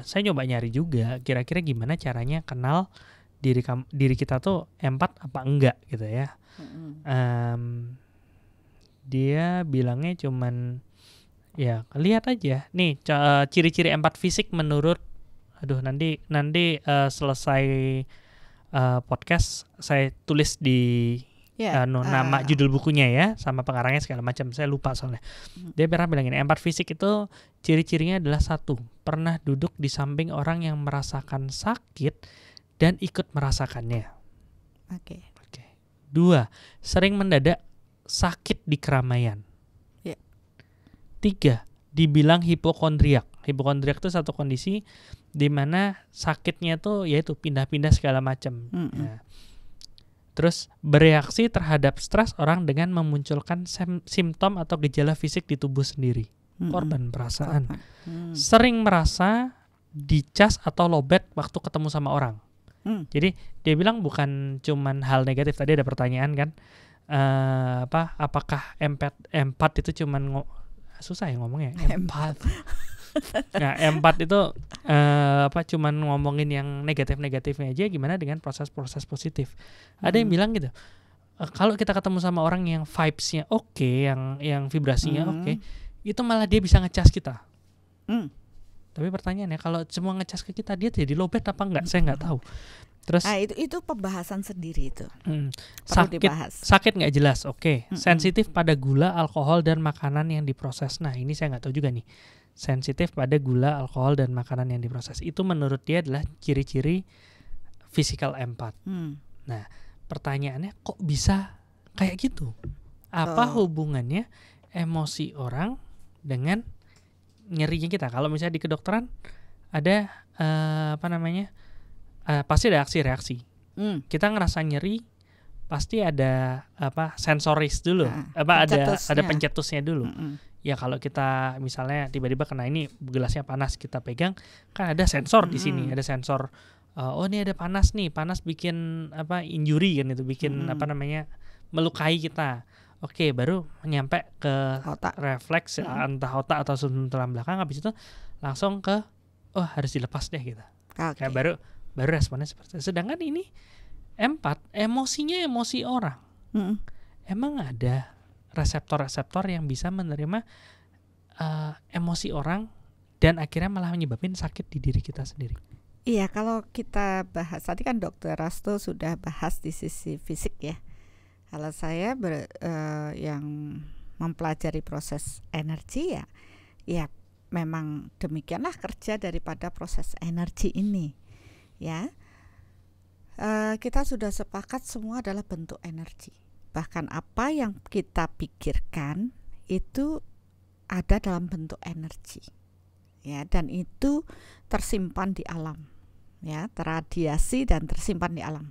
saya nyoba nyari juga kira-kira gimana caranya kenal diri kita tuh empath apa enggak gitu ya. Dia bilangnya cuman ya lihat aja nih ciri-ciri empath fisik menurut nanti selesai podcast saya tulis di nama judul bukunya ya sama pengarangnya segala macam, saya lupa soalnya. Dia pernah bilang ini, empath fisik itu ciri-cirinya adalah 1, pernah duduk di samping orang yang merasakan sakit dan ikut merasakannya. Oke. 2, sering mendadak sakit di keramaian. 3, dibilang hipokondriak. Hipokondriak itu satu kondisi di mana sakitnya tuh yaitu pindah-pindah segala macam. Nah, terus bereaksi terhadap stres orang dengan memunculkan simptom atau gejala fisik di tubuh sendiri. Korban perasaan. Sering merasa dicas atau lobet waktu ketemu sama orang. Jadi dia bilang bukan cuman hal negatif. Tadi ada pertanyaan kan, apakah empath itu cuman susah ya ngomongnya empath. Nah, empath itu cuman ngomongin yang negatif-negatifnya aja, gimana dengan proses-proses positif. Ada yang bilang gitu, kalau kita ketemu sama orang yang vibes-nya oke, yang vibrasinya oke, itu malah dia bisa ngecas kita. Tapi pertanyaannya, kalau semua ngecas ke kita, dia jadi lobet apa enggak? Saya nggak tahu. Terus itu pembahasan sendiri itu. Sakit nggak jelas, oke. Sensitif pada gula, alkohol dan makanan yang diproses. Nah, ini saya nggak tahu juga nih. Sensitif pada gula, alkohol dan makanan yang diproses. Itu menurut dia adalah ciri-ciri physical empath. Nah, pertanyaannya kok bisa kayak gitu? Apa hubungannya emosi orang dengan nyerinya kita? Kalau misalnya di kedokteran ada pasti ada reaksi-reaksi. Kita ngerasa nyeri pasti ada sensoris dulu. Ada pencetusnya dulu. Ya kalau kita misalnya tiba-tiba kena ini gelasnya panas, kita pegang, kan ada sensor di sini, ada sensor. Ini ada panas nih, panas bikin injury kan, itu bikin melukai kita. Oke, baru nyampe ke otak, refleks entah otak atau tulang belakang, habis itu langsung ke harus dilepas deh gitu. Kayak baru responnya seperti itu. Sedangkan ini empath, emosinya emosi orang. Emang ada reseptor-reseptor yang bisa menerima emosi orang dan akhirnya malah menyebabkan sakit di diri kita sendiri. Iya, kalau kita bahas tadi kan Dr. Rasto sudah bahas di sisi fisik ya. Kalau saya yang mempelajari proses energi ya memang demikianlah kerja daripada proses energi ini ya. Kita sudah sepakat semua adalah bentuk energi. Bahkan apa yang kita pikirkan itu ada dalam bentuk energi ya, dan itu tersimpan di alam ya, terradiasi dan tersimpan di alam.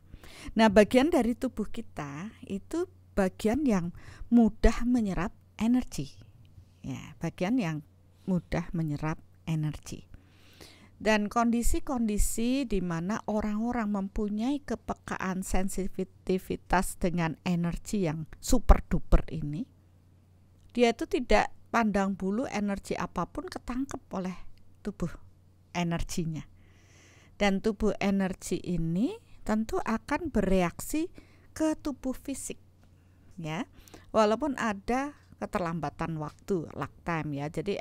Nah, bagian dari tubuh kita itu bagian yang mudah menyerap energi ya, bagian yang mudah menyerap energi. Dan kondisi-kondisi di mana orang-orang mempunyai kepekaan sensitivitas dengan energi yang super duper ini, dia itu tidak pandang bulu energi apapun ketangkep oleh tubuh energinya. Dan tubuh energi ini tentu akan bereaksi ke tubuh fisik ya, walaupun ada keterlambatan waktu, lag time ya. Jadi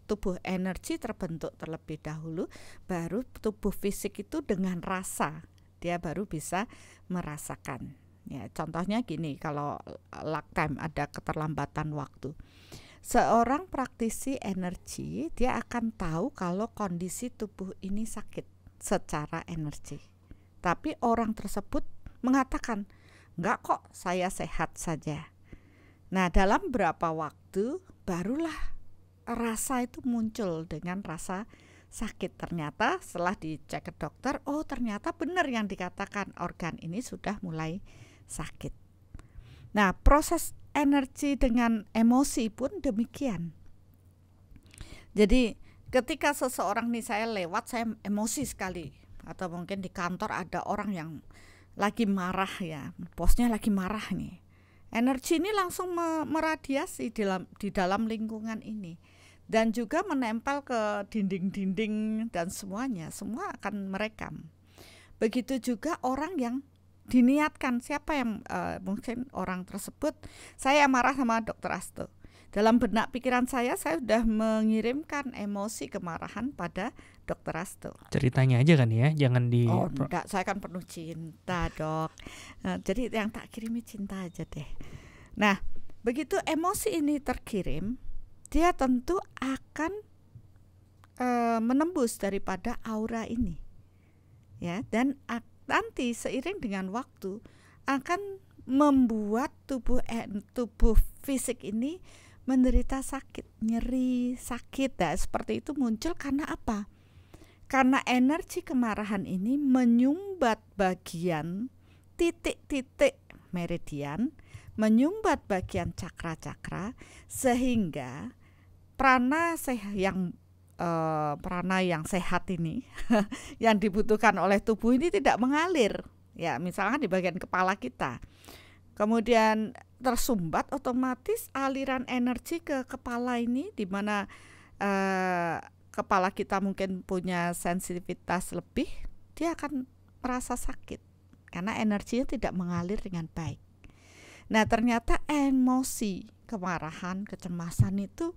tubuh energi terbentuk terlebih dahulu, baru tubuh fisik itu dengan rasa dia baru bisa merasakan. Ya, contohnya gini, kalau lag time ada keterlambatan waktu. Seorang praktisi energi dia akan tahu kalau kondisi tubuh ini sakit secara energi. Tapi orang tersebut mengatakan, "Enggak kok, saya sehat saja." Nah, dalam berapa waktu barulah rasa itu muncul dengan rasa sakit. Ternyata setelah dicek ke dokter, ternyata benar yang dikatakan, organ ini sudah mulai sakit. Nah, proses energi dengan emosi pun demikian. Jadi ketika seseorang nih, saya lewat, saya emosi sekali, atau mungkin di kantor ada orang yang lagi marah ya, bosnya lagi marah nih. Energi ini langsung meradiasi di dalam lingkungan ini. Dan juga menempel ke dinding-dinding dan semuanya, semua akan merekam. Begitu juga orang yang diniatkan, siapa yang mungkin orang tersebut, saya marah sama Dr. Asto. Dalam benak pikiran saya sudah mengirimkan emosi kemarahan pada Dr. Asto. Ceritanya aja kan ya, jangan di... Oh enggak, saya kan penuh cinta dok. Jadi yang tak kirimi cinta aja deh. Nah, begitu emosi ini terkirim, dia tentu akan menembus daripada aura ini. Ya, dan nanti seiring dengan waktu akan membuat tubuh fisik ini menderita sakit, nyeri, sakit. Nah, seperti itu muncul karena apa? Karena energi kemarahan ini menyumbat bagian titik-titik meridian, menyumbat bagian cakra-cakra, sehingga prana yang sehat ini yang dibutuhkan oleh tubuh ini tidak mengalir. Ya, misalnya di bagian kepala kita. Kemudian tersumbat, otomatis aliran energi ke kepala ini, di mana kepala kita mungkin punya sensitivitas lebih, dia akan merasa sakit karena energinya tidak mengalir dengan baik. Nah, ternyata emosi, kemarahan, kecemasan itu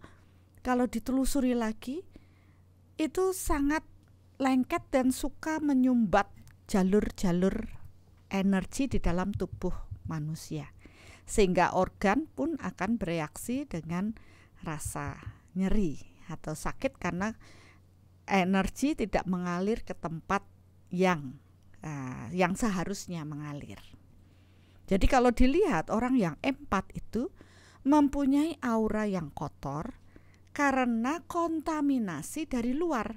kalau ditelusuri lagi itu sangat lengket dan suka menyumbat jalur-jalur energi di dalam tubuh manusia, sehingga organ pun akan bereaksi dengan rasa nyeri atau sakit karena energi tidak mengalir ke tempat yang seharusnya mengalir. Jadi kalau dilihat orang yang empat itu mempunyai aura yang kotor karena kontaminasi dari luar.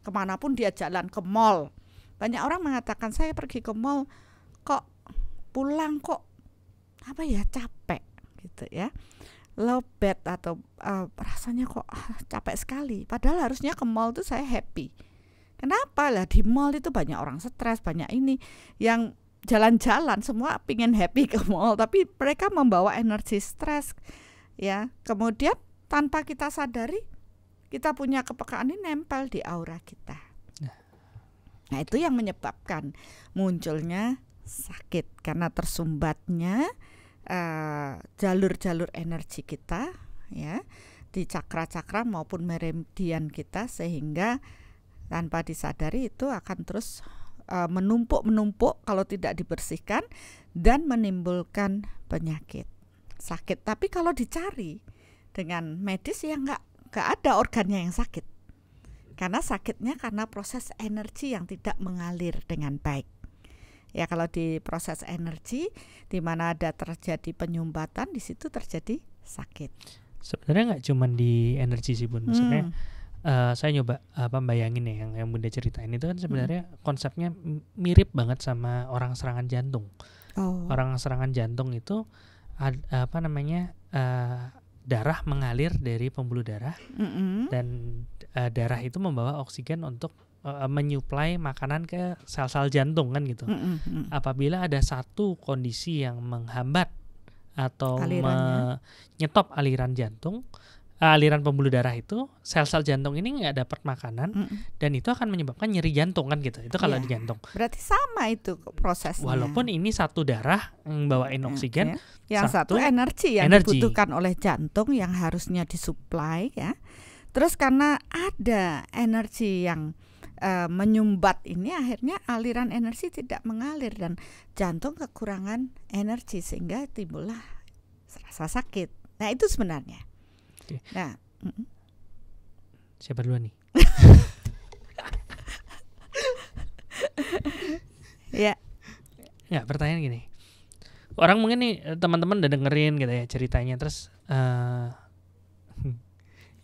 Kemanapun dia jalan, ke mall, banyak orang mengatakan saya pergi ke mall kok pulang kok capek gitu ya, low bed atau rasanya kok capek sekali, padahal harusnya ke mall itu saya happy. Kenapa lah? Di mall itu banyak orang stres, banyak ini yang jalan-jalan semua pingin happy ke mall, tapi mereka membawa energi stres ya. Kemudian tanpa kita sadari kita punya kepekaan ini nempel di aura kita. Nah, itu yang menyebabkan munculnya sakit karena tersumbatnya jalur-jalur energi kita ya di cakra-cakra maupun meridian kita, sehingga tanpa disadari itu akan terus menumpuk kalau tidak dibersihkan dan menimbulkan penyakit, sakit. Tapi kalau dicari dengan medis ya nggak ada organnya yang sakit, karena sakitnya karena proses energi yang tidak mengalir dengan baik. Ya, kalau di proses energi di mana ada terjadi penyumbatan, di situ terjadi sakit. Sebenarnya nggak cuma di energi sih Bun, maksudnya saya nyoba bayangin ya yang Bunda ceritain itu kan sebenarnya konsepnya mirip banget sama orang serangan jantung. Orang serangan jantung itu darah mengalir dari pembuluh darah dan darah itu membawa oksigen untuk menyuplai makanan ke sel-sel jantung kan gitu. Apabila ada satu kondisi yang menghambat atau menyetop aliran jantung, aliran pembuluh darah itu, sel-sel jantung ini nggak dapat makanan dan itu akan menyebabkan nyeri jantung kan gitu. Itu kalau di jantung. Berarti sama itu prosesnya. Walaupun ini satu darah yang bawain oksigen, yang satu energi yang dibutuhkan oleh jantung yang harusnya disuplai ya. Terus karena ada energi yang menyumbat ini, akhirnya aliran energi tidak mengalir dan jantung kekurangan energi sehingga timbullah rasa sakit. Nah, itu sebenarnya. Okay. Nah, siapa duluan nih? Ya. Ya, pertanyaan gini. Orang mungkin nih teman-teman udah dengerin gitu ya ceritanya, terus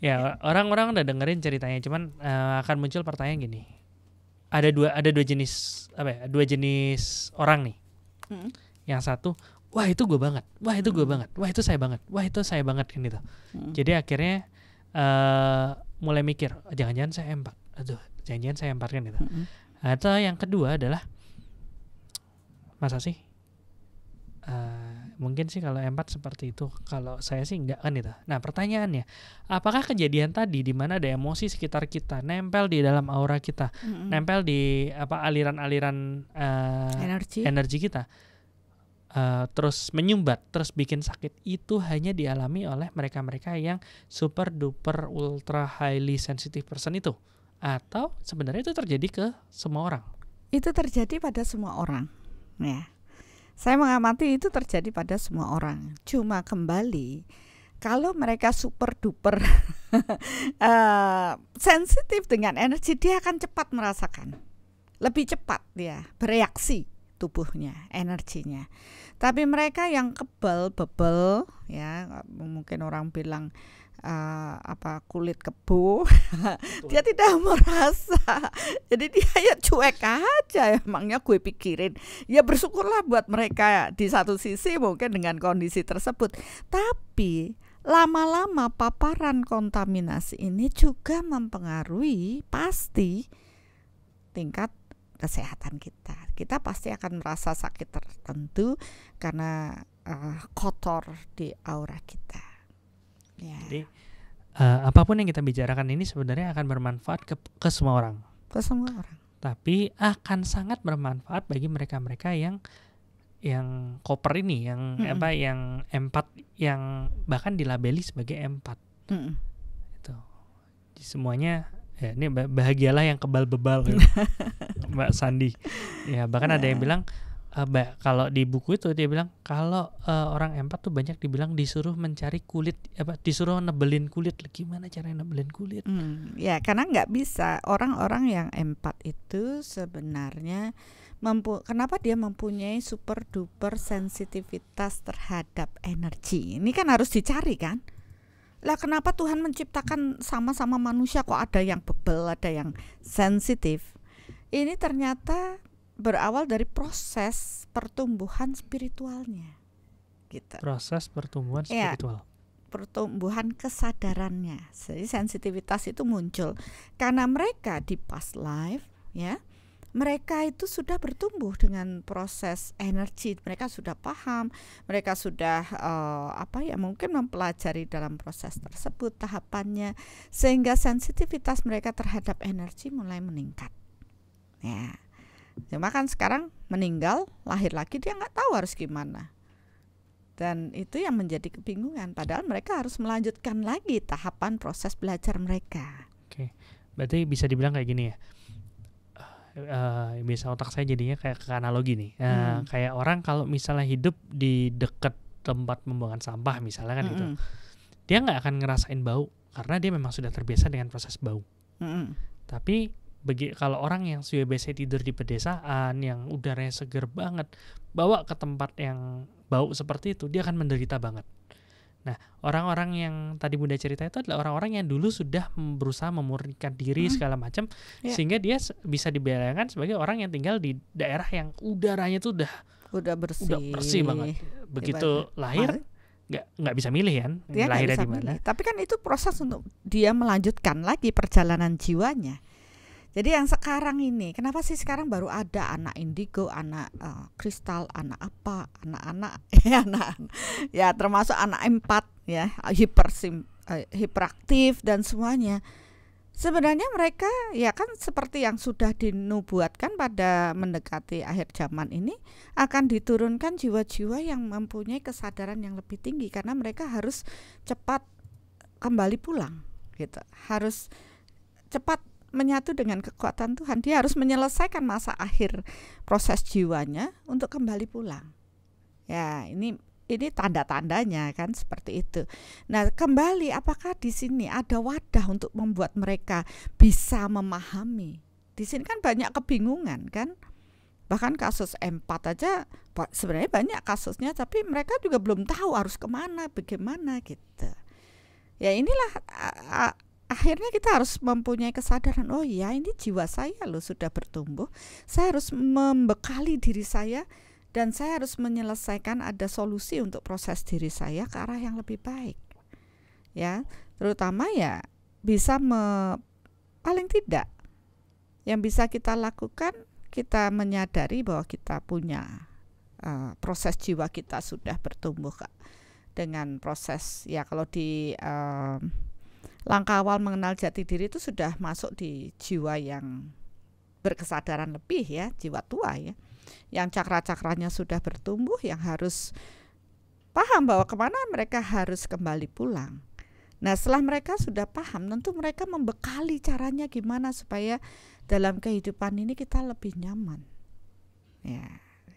ya orang-orang udah dengerin ceritanya, cuman akan muncul pertanyaan gini. Ada dua jenis dua jenis orang nih. Yang satu, wah itu gue banget, wah itu gue banget, wah itu saya banget, wah itu saya banget kan gitu. Jadi akhirnya mulai mikir, jangan-jangan saya empat, jangan-jangan saya empat kan gitu. Atau yang kedua adalah Masa sih? Mungkin sih kalau empat seperti itu. Kalau saya sih enggak kan itu. Nah pertanyaannya, apakah kejadian tadi di mana ada emosi sekitar kita nempel di dalam aura kita, nempel di aliran-aliran energi kita, terus menyumbat, terus bikin sakit, itu hanya dialami oleh mereka-mereka yang super duper ultra highly sensitive person itu, atau sebenarnya itu terjadi ke semua orang? Itu terjadi pada semua orang, ya. Saya mengamati itu terjadi pada semua orang. Cuma kembali, kalau mereka super duper sensitif dengan energi, dia akan cepat merasakan, lebih cepat dia bereaksi tubuhnya, energinya. Tapi mereka yang bebel, ya mungkin orang bilang kulit kebo, dia tidak merasa. Jadi dia ya cuek aja. Emangnya gue pikirin. Ya bersyukurlah buat mereka di satu sisi mungkin dengan kondisi tersebut. Tapi lama-lama paparan kontaminasi ini juga mempengaruhi pasti tingkat kesehatan kita. Kita pasti akan merasa sakit tertentu karena kotor di aura kita. Ya. Jadi apapun yang kita bicarakan ini sebenarnya akan bermanfaat ke semua orang. Ke semua orang. Tapi akan sangat bermanfaat bagi mereka-mereka yang koper ini, yang yang empat, yang bahkan dilabeli sebagai empat. Itu. Semuanya ya, ini bahagialah yang kebal bebal Mbak Sandi. Ya, bahkan ada yang bilang kalau di buku itu dia bilang kalau orang empat tuh banyak dibilang disuruh mencari kulit, disuruh nebelin kulit. Gimana cara nebelin kulit? Ya karena nggak bisa. Orang-orang yang empat itu sebenarnya kenapa dia mempunyai super duper sensitivitas terhadap energi? Ini kan harus dicari kan. Lah kenapa Tuhan menciptakan sama-sama manusia kok ada yang bebel, ada yang sensitif? Ini ternyata berawal dari proses pertumbuhan spiritualnya, gitu. Proses pertumbuhan spiritual. Ya, pertumbuhan kesadarannya. Jadi sensitivitas itu muncul karena mereka di past life, ya, mereka itu sudah bertumbuh dengan proses energi. Mereka sudah paham, mereka sudah mungkin mempelajari dalam proses tersebut tahapannya, sehingga sensitivitas mereka terhadap energi mulai meningkat. Ya. Cuma kan sekarang meninggal, lahir lagi dia nggak tahu harus gimana. Dan itu yang menjadi kebingungan. Padahal mereka harus melanjutkan lagi tahapan proses belajar mereka. Oke, berarti bisa dibilang kayak gini ya. Bisa otak saya jadinya kayak ke analogi nih. Kayak orang kalau misalnya hidup di dekat tempat pembuangan sampah misalnya kan gitu. Dia nggak akan ngerasain bau karena dia memang sudah terbiasa dengan proses bau. Tapi kalau orang yang sudah biasa tidur di pedesaan yang udaranya seger banget, bawa ke tempat yang bau seperti itu, dia akan menderita banget. Nah, orang-orang yang tadi Bunda cerita itu adalah orang-orang yang dulu sudah berusaha memurnikan diri segala macam, sehingga dia bisa dibayangkan sebagai orang yang tinggal di daerah yang udaranya itu udah bersih banget. Begitu lahir nggak bisa milih kan, lahirnya di mana. Tapi kan itu proses untuk dia melanjutkan lagi perjalanan jiwanya. Jadi yang sekarang ini, kenapa sih sekarang baru ada anak indigo, anak kristal, anak apa, anak-anak ya termasuk anak empat ya, hiperaktif dan semuanya. Sebenarnya mereka ya kan seperti yang sudah dinubuatkan pada mendekati akhir zaman ini, akan diturunkan jiwa-jiwa yang mempunyai kesadaran yang lebih tinggi karena mereka harus cepat kembali pulang gitu. Harus cepat menyatu dengan kekuatan Tuhan. Dia harus menyelesaikan masa akhir proses jiwanya untuk kembali pulang. Ya, ini tanda-tandanya kan seperti itu. Nah, kembali apakah di sini ada wadah untuk membuat mereka bisa memahami? Di sini kan banyak kebingungan kan? Bahkan kasus empat aja sebenarnya banyak kasusnya, tapi mereka juga belum tahu harus kemana, bagaimana gitu. Ya inilah akhirnya kita harus mempunyai kesadaran, oh ya ini jiwa saya loh sudah bertumbuh, saya harus membekali diri saya dan saya harus menyelesaikan ada solusi untuk proses diri saya ke arah yang lebih baik. Ya, terutama ya bisa paling tidak yang bisa kita lakukan, kita menyadari bahwa kita punya proses jiwa kita sudah bertumbuh, Kak. Dengan proses ya kalau di langkah awal mengenal jati diri itu sudah masuk di jiwa yang berkesadaran lebih ya, jiwa tua ya, yang cakra-cakranya sudah bertumbuh, yang harus paham bahwa kemana mereka harus kembali pulang. Nah setelah mereka sudah paham, tentu mereka membekali caranya gimana supaya dalam kehidupan ini kita lebih nyaman. Ya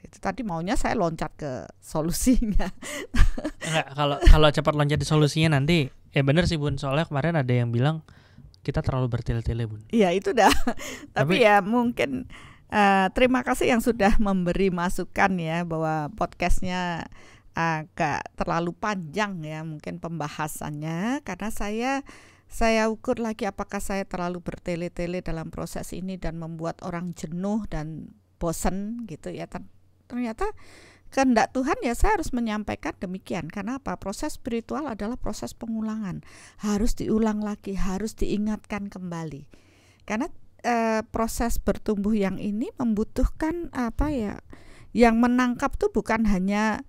itu tadi maunya saya loncat ke solusinya. Enggak, kalau cepat loncat di solusinya nanti ya benar sih Bun, soalnya kemarin ada yang bilang kita terlalu bertele-tele Bun. Iya itu dah. Tapi ya mungkin terima kasih yang sudah memberi masukan ya, bahwa podcastnya agak terlalu panjang ya mungkin pembahasannya, karena saya ukur lagi apakah saya terlalu bertele-tele dalam proses ini dan membuat orang jenuh dan bosan gitu ya. Ternyata kehendak Tuhan ya saya harus menyampaikan demikian. Karena apa? Proses spiritual adalah proses pengulangan. Harus diulang lagi, harus diingatkan kembali. Karena proses bertumbuh yang ini membutuhkan apa ya? Yang menangkap tuh bukan hanya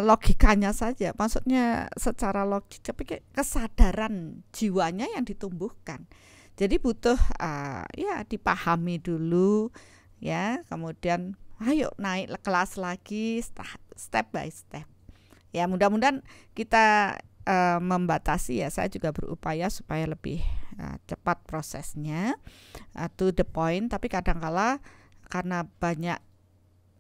logikanya saja. Maksudnya secara logik, tapi kesadaran jiwanya yang ditumbuhkan. Jadi butuh ya dipahami dulu ya, kemudian ayo naik kelas lagi step by step. Ya mudah-mudahan kita membatasi ya, saya juga berupaya supaya lebih cepat prosesnya, to the point. Tapi kadangkala karena banyak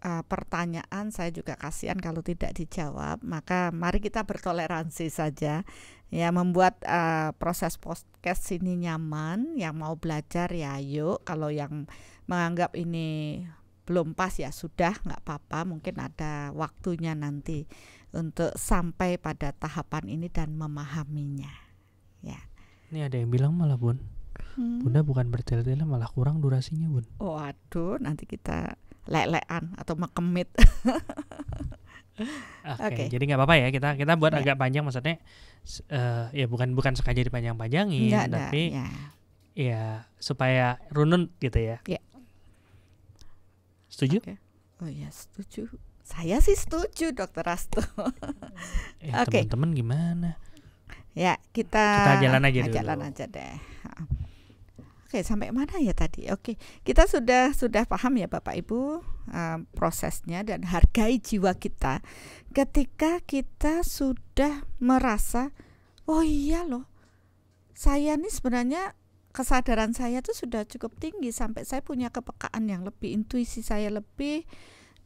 pertanyaan, saya juga kasihan kalau tidak dijawab. Maka mari kita bertoleransi saja ya, membuat proses podcast ini nyaman. Yang mau belajar ya ayo, kalau yang menganggap ini belum pas ya sudah, nggak apa-apa, mungkin ada waktunya nanti untuk sampai pada tahapan ini dan memahaminya ya. Ini ada yang bilang malah Bun, Bunda bukan bertele-tele, malah kurang durasinya Bun. Waduh, nanti kita lelean atau mekemit. Oke, jadi nggak apa-apa ya, kita buat agak panjang, maksudnya ya bukan sengaja dipanjang-panjangin, tapi ya supaya runut gitu ya. Setuju? Okay. Oh ya setuju. Saya sih setuju Dokter Rasto. Teman-teman gimana? Ya kita jalan aja dulu. Jalan aja deh. Oke, sampai mana ya tadi? Oke, kita sudah paham ya Bapak Ibu prosesnya, dan hargai jiwa kita ketika kita sudah merasa oh iya loh, saya nih sebenarnya kesadaran saya tuh sudah cukup tinggi sampai saya punya kepekaan yang lebih, intuisi saya lebih,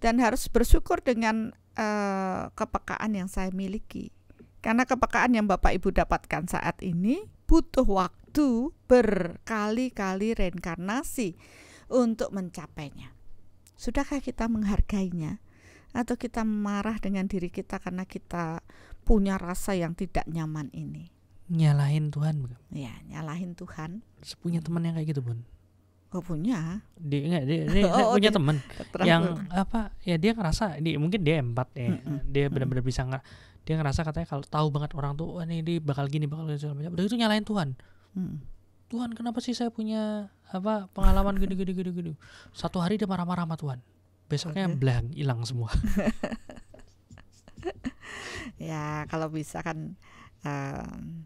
dan harus bersyukur dengan kepekaan yang saya miliki. Karena kepekaan yang Bapak Ibu dapatkan saat ini butuh waktu berkali-kali reinkarnasi untuk mencapainya. Sudahkah kita menghargainya? Atau kita marah dengan diri kita karena kita punya rasa yang tidak nyaman ini? Nyalahin Tuhan bukan? Ya, nyalahin Tuhan. Punya teman yang kayak gitu Bun? Oh punya. Dia punya teman yang apa? Ya dia ngerasa, mungkin dia empat ya. Dia benar-benar bisa dia ngerasa katanya kalau tahu banget orang tuh, wah ini dia bakal gini segala macam. Udah itu nyalahin Tuhan. Tuhan kenapa sih saya punya apa pengalaman gini. Satu hari dia marah-marah sama Tuhan. Besoknya blank, hilang semua. Ya kalau bisa kan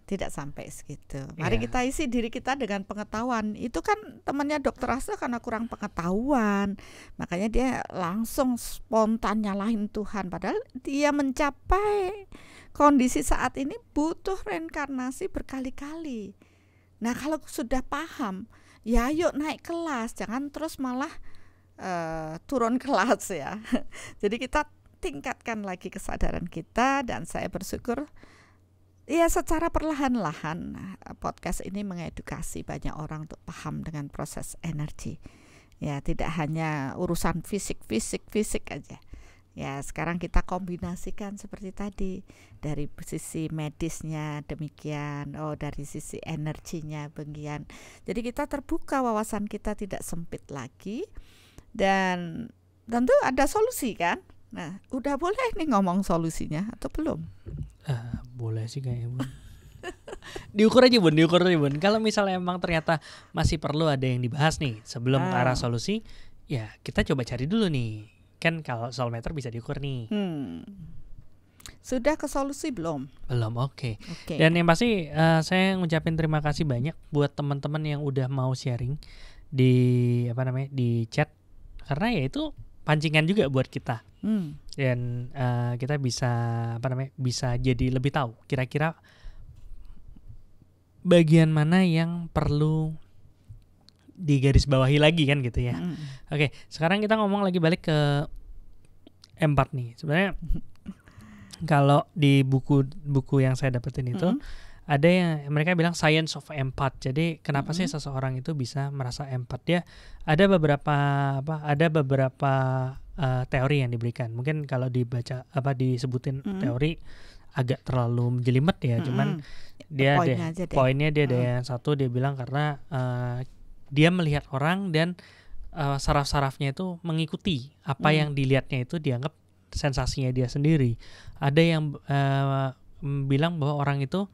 tidak sampai segitu. Mari kita isi diri kita dengan pengetahuan. Itu kan temannya Dokter Asa karena kurang pengetahuan, makanya dia langsung spontan nyalahin Tuhan. Padahal dia mencapai kondisi saat ini butuh reinkarnasi berkali-kali. Nah kalau sudah paham, ya yuk naik kelas, jangan terus malah turun kelas ya. Jadi kita tingkatkan lagi kesadaran kita, dan saya bersyukur ya secara perlahan-lahan podcast ini mengedukasi banyak orang untuk paham dengan proses energi. Ya tidak hanya urusan fisik aja. Ya sekarang kita kombinasikan seperti tadi, dari sisi medisnya demikian, dari sisi energinya demikian. Jadi kita terbuka, wawasan kita tidak sempit lagi, dan tentu ada solusi kan. Nah, udah boleh nih ngomong solusinya atau belum? Boleh sih kayaknya Bun. diukur aja Bun. Kalau misalnya emang ternyata masih perlu ada yang dibahas nih sebelum ke arah solusi, ya kita coba cari dulu nih kan kalau soul meter bisa diukur nih. Sudah ke solusi belum? Belum, oke. Dan yang pasti saya ngucapin terima kasih banyak buat teman-teman yang udah mau sharing di di chat, karena ya itu pancingan juga buat kita. Dan kita bisa bisa jadi lebih tahu kira-kira bagian mana yang perlu digarisbawahi lagi kan gitu ya. Oke, sekarang kita ngomong lagi balik ke empath nih. Sebenarnya kalau di buku yang saya dapetin itu ada yang mereka bilang science of empath. Jadi kenapa sih seseorang itu bisa merasa empath? Dia ada beberapa teori yang diberikan. Mungkin kalau dibaca disebutin teori agak terlalu menjelimet ya. Cuman dia poinnya dia ada yang satu, dia bilang karena dia melihat orang dan saraf-sarafnya itu mengikuti apa yang dilihatnya, itu dianggap sensasinya dia sendiri. Ada yang bilang bahwa orang itu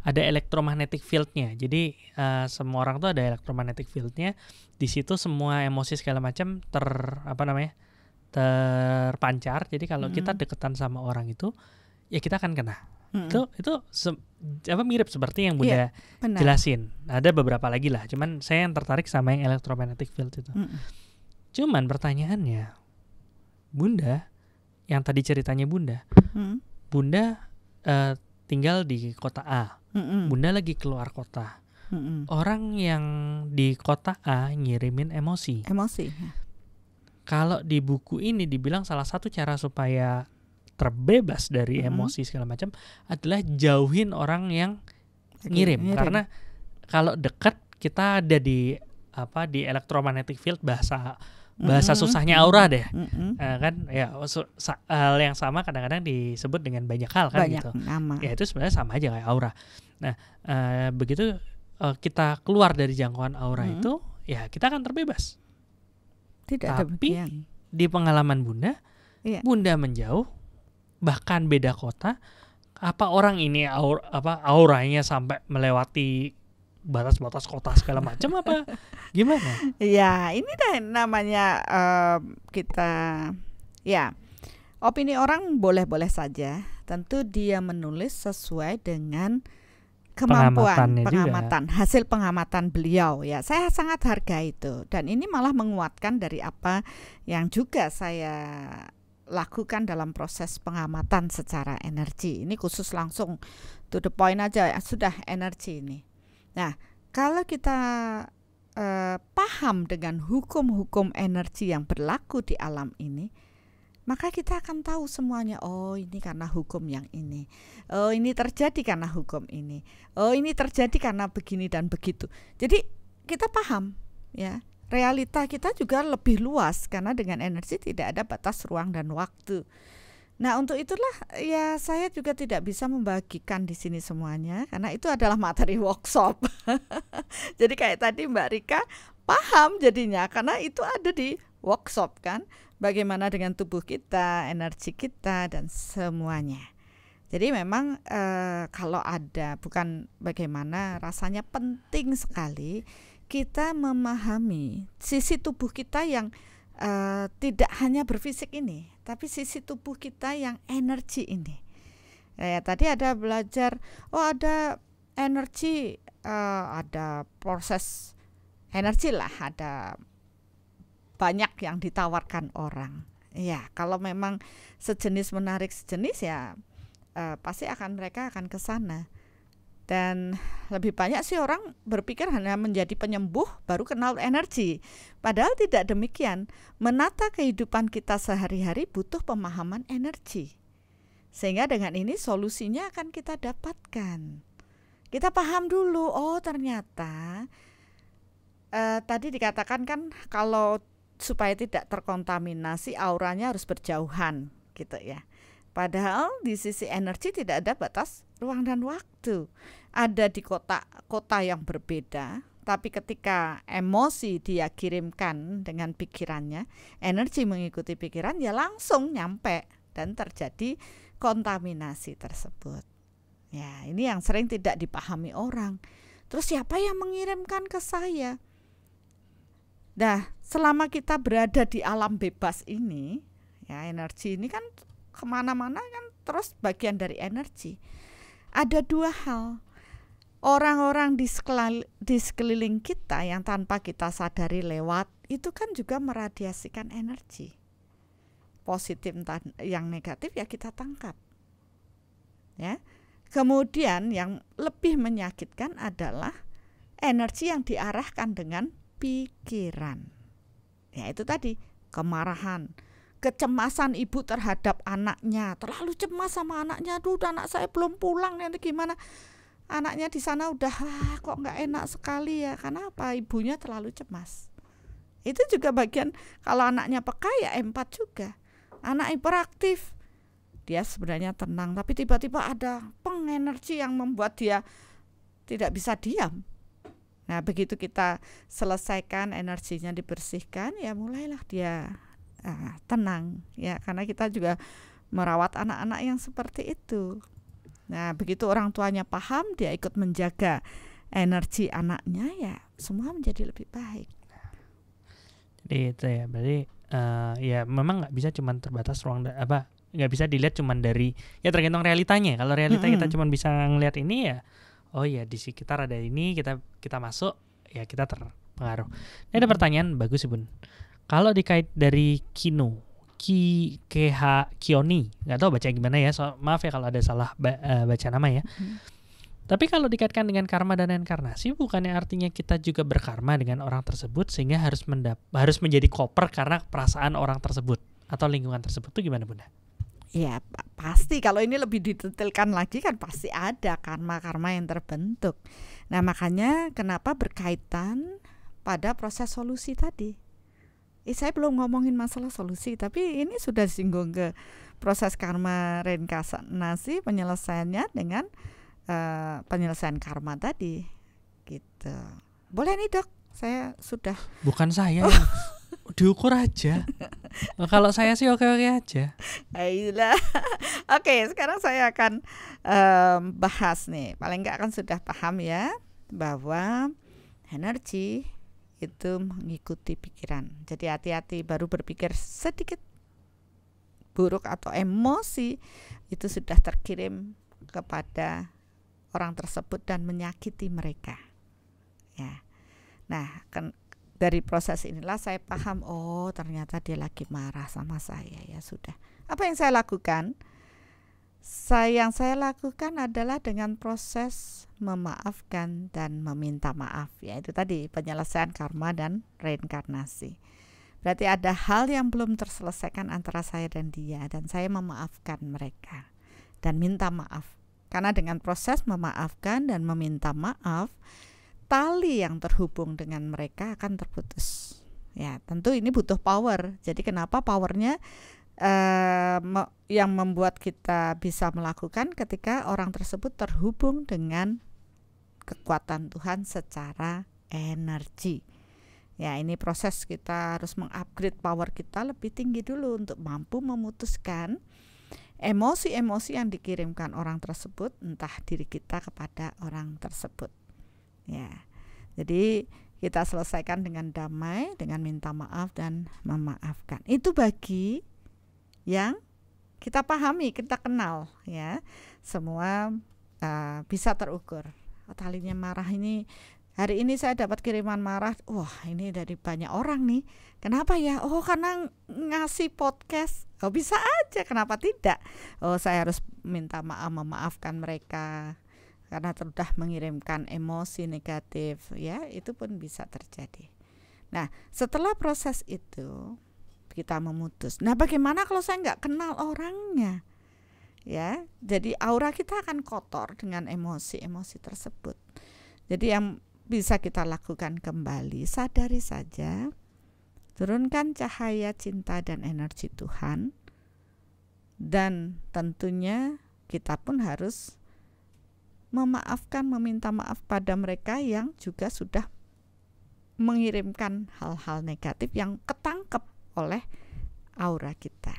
ada electromagnetic field-nya. Jadi semua orang tuh ada electromagnetic field-nya. Di situ semua emosi segala macam terpancar. Jadi kalau kita deketan sama orang itu, ya kita akan kena. Itu mirip seperti yang Bunda jelasin. Ada beberapa lagi lah. Cuman saya yang tertarik sama yang electromagnetic field itu. Cuman pertanyaannya, Bunda, yang tadi ceritanya Bunda, Bunda tinggal di kota A, Bunda lagi keluar kota. Orang yang di kota A ngirimin emosi. Kalau di buku ini dibilang salah satu cara supaya terbebas dari emosi segala macam adalah jauhin orang yang ngirim. Karena kalau dekat kita ada di electromagnetic field, bahasa susahnya aura deh. Kan ya hal yang sama kadang-kadang disebut dengan banyak hal kan gitu. Ya itu sebenarnya sama aja kayak aura. Nah, begitu kita keluar dari jangkauan aura itu, ya kita akan terbebas. Tapi di pengalaman Bunda, Bunda menjauh, bahkan beda kota, apa orang ini auranya sampai melewati batas-batas kota segala macam apa gimana? Ya ini deh namanya kita opini orang boleh-boleh saja. Tentu dia menulis sesuai dengan kemampuan pengamatan, hasil pengamatan beliau ya. Saya sangat hargai itu, dan ini malah menguatkan dari apa yang juga saya lakukan dalam proses pengamatan secara energi. Ini khusus langsung to the point aja, sudah energi ini. Nah, kalau kita paham dengan hukum-hukum energi yang berlaku di alam ini, maka kita akan tahu semuanya. Oh, ini karena hukum yang ini. Oh, ini terjadi karena hukum ini. Oh, ini terjadi karena begini dan begitu. Jadi kita paham ya. Realita kita juga lebih luas karena dengan energi tidak ada batas ruang dan waktu. Nah, untuk itulah ya saya juga tidak bisa membagikan di sini semuanya karena itu adalah materi workshop. Jadi kayak tadi Mbak Rika paham jadinya karena itu ada di workshop kan, bagaimana dengan tubuh kita, energi kita dan semuanya. Jadi memang kalau ada, bukan bagaimana, rasanya penting sekali kita memahami sisi tubuh kita yang tidak hanya berfisik ini, tapi sisi tubuh kita yang energi ini. Tadi ada belajar, ada energi, ada proses energi lah, ada banyak yang ditawarkan orang. Ya, kalau memang sejenis menarik sejenis ya pasti mereka akan ke sana. Dan lebih banyak sih orang berpikir hanya menjadi penyembuh baru kenal energi. Padahal tidak demikian. Menata kehidupan kita sehari-hari butuh pemahaman energi. Sehingga dengan ini solusinya akan kita dapatkan. Kita paham dulu, oh ternyata tadi dikatakan kan kalau supaya tidak terkontaminasi auranya harus berjauhan gitu ya. Padahal di sisi energi tidak ada batas ruang dan waktu. Ada di kota yang berbeda, tapi ketika emosi dia kirimkan dengan pikirannya, energi mengikuti pikiran, ya langsung nyampe dan terjadi kontaminasi tersebut. Ya, ini yang sering tidak dipahami orang. Terus siapa yang mengirimkan ke saya? Nah, selama kita berada di alam bebas ini, Ya, energi ini kan kemana-mana kan terus bagian dari energi. Ada dua hal. Orang-orang di sekeliling kita yang tanpa kita sadari lewat itu kan juga meradiasikan energi. Positif entah yang negatif ya kita tangkap. Ya. Kemudian yang lebih menyakitkan adalah energi yang diarahkan dengan pikiran. Ya itu tadi, kemarahan, kecemasan ibu terhadap anaknya, terlalu cemas sama anaknya, aduh anak saya belum pulang nanti gimana. Anaknya di sana udah kok nggak enak sekali ya, karena apa? Ibunya terlalu cemas. Itu juga bagian, kalau anaknya peka ya empat juga. Anak hiperaktif, dia sebenarnya tenang, tapi tiba-tiba ada pengenergi yang membuat dia tidak bisa diam. Nah begitu kita selesaikan, energinya dibersihkan, ya mulailah dia tenang ya, karena kita juga merawat anak-anak yang seperti itu. Nah begitu orang tuanya paham, dia ikut menjaga energi anaknya, ya semua menjadi lebih baik. Jadi itu ya, berarti ya memang nggak bisa cuman terbatas ruang nggak bisa dilihat cuman dari, ya tergantung realitanya. Kalau realita kita cuman bisa ngelihat ini ya, oh ya di sekitar ada ini, kita masuk ya kita terpengaruh. Ini ada pertanyaan bagus sih Bun. Kalau dikait dari Kioni, nggak tahu baca gimana ya, maaf ya kalau ada salah baca nama ya. Tapi kalau dikaitkan dengan karma dan reinkarnasi, bukannya artinya kita juga berkarma dengan orang tersebut sehingga harus menjadi koper karena perasaan orang tersebut atau lingkungan tersebut, itu gimana Bunda? Ya pasti, kalau ini lebih didetailkan lagi kan pasti ada karma-karma yang terbentuk. Nah makanya kenapa berkaitan pada proses solusi tadi. Saya belum ngomongin masalah solusi, tapi ini sudah singgung ke proses karma reinkarnasi, penyelesaiannya dengan penyelesaian karma tadi gitu. Boleh nih Dok, saya sudah. Bukan saya yang diukur aja. Kalau saya sih oke-oke aja. Ayolah. Oke, sekarang saya akan bahas nih, paling nggak kan sudah paham ya bahwa energi itu mengikuti pikiran. Jadi hati-hati, baru berpikir sedikit buruk atau emosi itu sudah terkirim kepada orang tersebut dan menyakiti mereka. Ya. Nah, dari proses inilah saya paham, oh ternyata dia lagi marah sama saya, ya sudah. Apa yang saya lakukan? Yang saya lakukan adalah dengan proses memaafkan dan meminta maaf, yaitu tadi penyelesaian karma dan reinkarnasi. Berarti ada hal yang belum terselesaikan antara saya dan dia, dan saya memaafkan mereka dan minta maaf. Karena dengan proses memaafkan dan meminta maaf, tali yang terhubung dengan mereka akan terputus. Ya, tentu ini butuh power. Jadi kenapa powernya yang membuat kita bisa melakukan ketika orang tersebut terhubung dengan kekuatan Tuhan secara energi. Ya, ini proses kita harus mengupgrade power kita lebih tinggi dulu untuk mampu memutuskan emosi-emosi yang dikirimkan orang tersebut, entah diri kita kepada orang tersebut. Ya, jadi kita selesaikan dengan damai, dengan minta maaf dan memaafkan. Itu bagi yang kita pahami, kita kenal, ya, semua bisa terukur. Talinya marah ini, hari ini saya dapat kiriman marah, wah ini dari banyak orang nih. Kenapa ya? Oh karena ngasih podcast. Oh bisa aja, kenapa tidak? Oh saya harus minta maaf, memaafkan mereka karena sudah mengirimkan emosi negatif, ya itu pun bisa terjadi. Nah setelah proses itu kita memutus. Nah bagaimana kalau saya nggak kenal orangnya? Ya, jadi aura kita akan kotor dengan emosi-emosi tersebut. Jadi yang bisa kita lakukan kembali, sadari saja, turunkan cahaya cinta dan energi Tuhan, dan tentunya kita pun harus memaafkan, meminta maaf pada mereka yang juga sudah mengirimkan hal-hal negatif yang ketangkep oleh aura kita.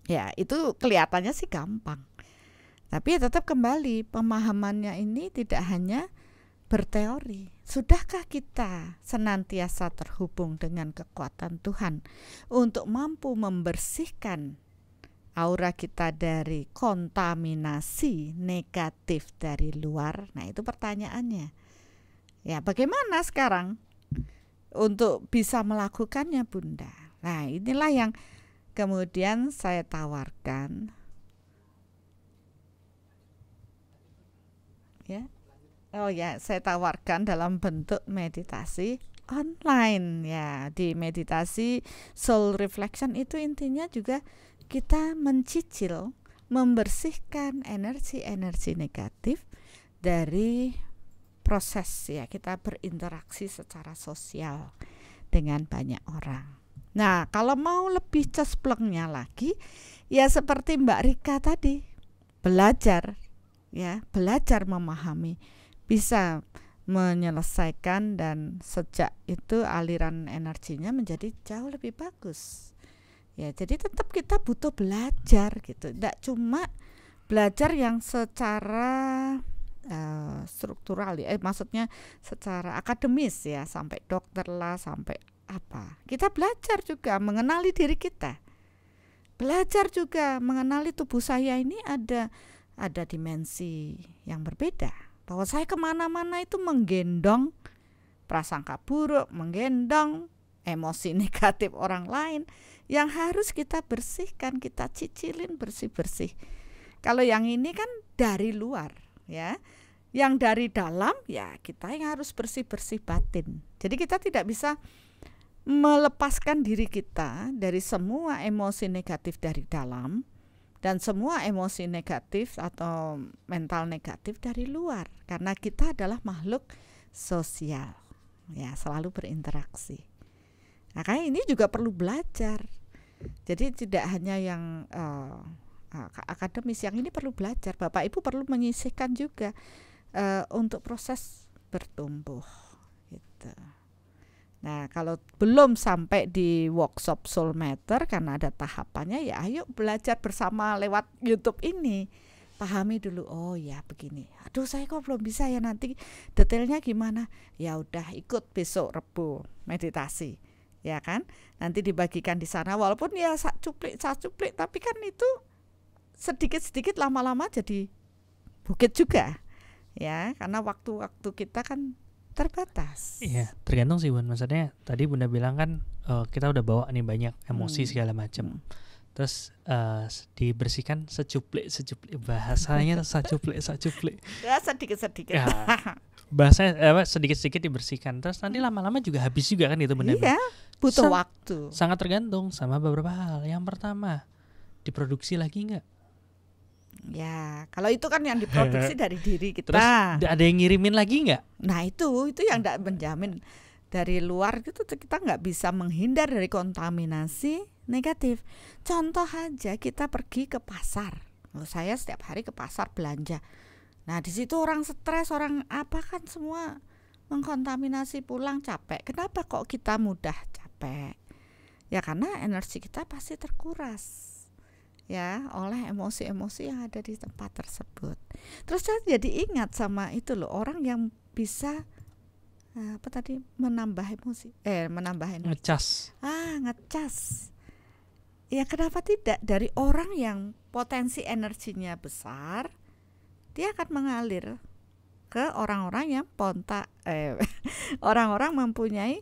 Ya, itu kelihatannya sih gampang. Tapi tetap kembali, pemahamannya ini tidak hanya berteori. Sudahkah kita senantiasa terhubung dengan kekuatan Tuhan untuk mampu membersihkan aura kita dari kontaminasi negatif dari luar? Nah, itu pertanyaannya. Ya, bagaimana sekarang untuk bisa melakukannya, Bunda? Nah, inilah yang kemudian saya tawarkan. Ya. Oh ya, saya tawarkan dalam bentuk meditasi online ya. Di meditasi soul reflection itu intinya juga kita mencicil, membersihkan energi-energi negatif dari proses ya kita berinteraksi secara sosial dengan banyak orang. Nah, kalau mau lebih cesplengnya lagi, ya seperti Mbak Rika tadi, belajar memahami, bisa menyelesaikan, dan sejak itu aliran energinya menjadi jauh lebih bagus. Ya, jadi tetap kita butuh belajar gitu. Tidak cuma belajar yang secara struktural ya, maksudnya secara akademis ya, sampai dokter lah, sampai apa. Kita belajar juga mengenali diri kita. Belajar juga mengenali tubuh saya ini ada dimensi yang berbeda. Bahwa saya kemana-mana itu menggendong prasangka buruk, menggendong emosi negatif orang lain yang harus kita bersihkan, kita cicilin bersih-bersih. Kalau yang ini kan dari luar ya, yang dari dalam ya kita yang harus bersih-bersih batin. Jadi kita tidak bisa melepaskan diri kita dari semua emosi negatif dari dalam dan semua emosi negatif atau mental negatif dari luar, karena kita adalah makhluk sosial ya, selalu berinteraksi. Makanya ini juga perlu belajar. Jadi tidak hanya yang akademis, yang ini perlu belajar. Bapak Ibu perlu menyisihkan juga untuk proses bertumbuh gitu. Nah, kalau belum sampai di workshop Soul Matter karena ada tahapannya, ya ayo belajar bersama lewat YouTube ini. Pahami dulu, oh ya begini. Aduh, saya kok belum bisa ya, nanti detailnya gimana? Ya udah, ikut besok Rebo meditasi. Ya kan? Nanti dibagikan di sana, walaupun ya sak cuplik, tapi kan itu sedikit-sedikit lama-lama jadi bukit juga. Ya, karena waktu-waktu kita kan terbatas. Iya, tergantung sih Bun. Maksudnya tadi Bunda bilang kan kita udah bawa nih banyak emosi segala macam. Terus dibersihkan secuplik, bahasanya secuplik. Ya sedikit-sedikit. Ya, bahasanya sedikit-sedikit dibersihkan. Terus nanti lama-lama juga habis juga kan itu Bunda. Iya, butuh waktu. Sangat tergantung sama beberapa hal. Yang pertama, diproduksi lagi enggak? Ya, kalau itu kan yang diproduksi dari diri kita. Terus ada yang ngirimin lagi nggak? Nah itu yang tidak menjamin. Dari luar itu kita nggak bisa menghindar dari kontaminasi negatif. Contoh aja, kita pergi ke pasar. Saya setiap hari ke pasar belanja. Nah di situ orang stres, orang apa kan semua mengkontaminasi, pulang capek. Kenapa kok kita mudah capek? Ya karena energi kita pasti terkuras ya oleh emosi-emosi yang ada di tempat tersebut. Terus saya jadi ingat sama itu loh, orang yang bisa menambah emosi, menambah energi. Ngecas. Ya kenapa tidak, dari orang yang potensi energinya besar, dia akan mengalir ke orang-orang yang orang-orang mempunyai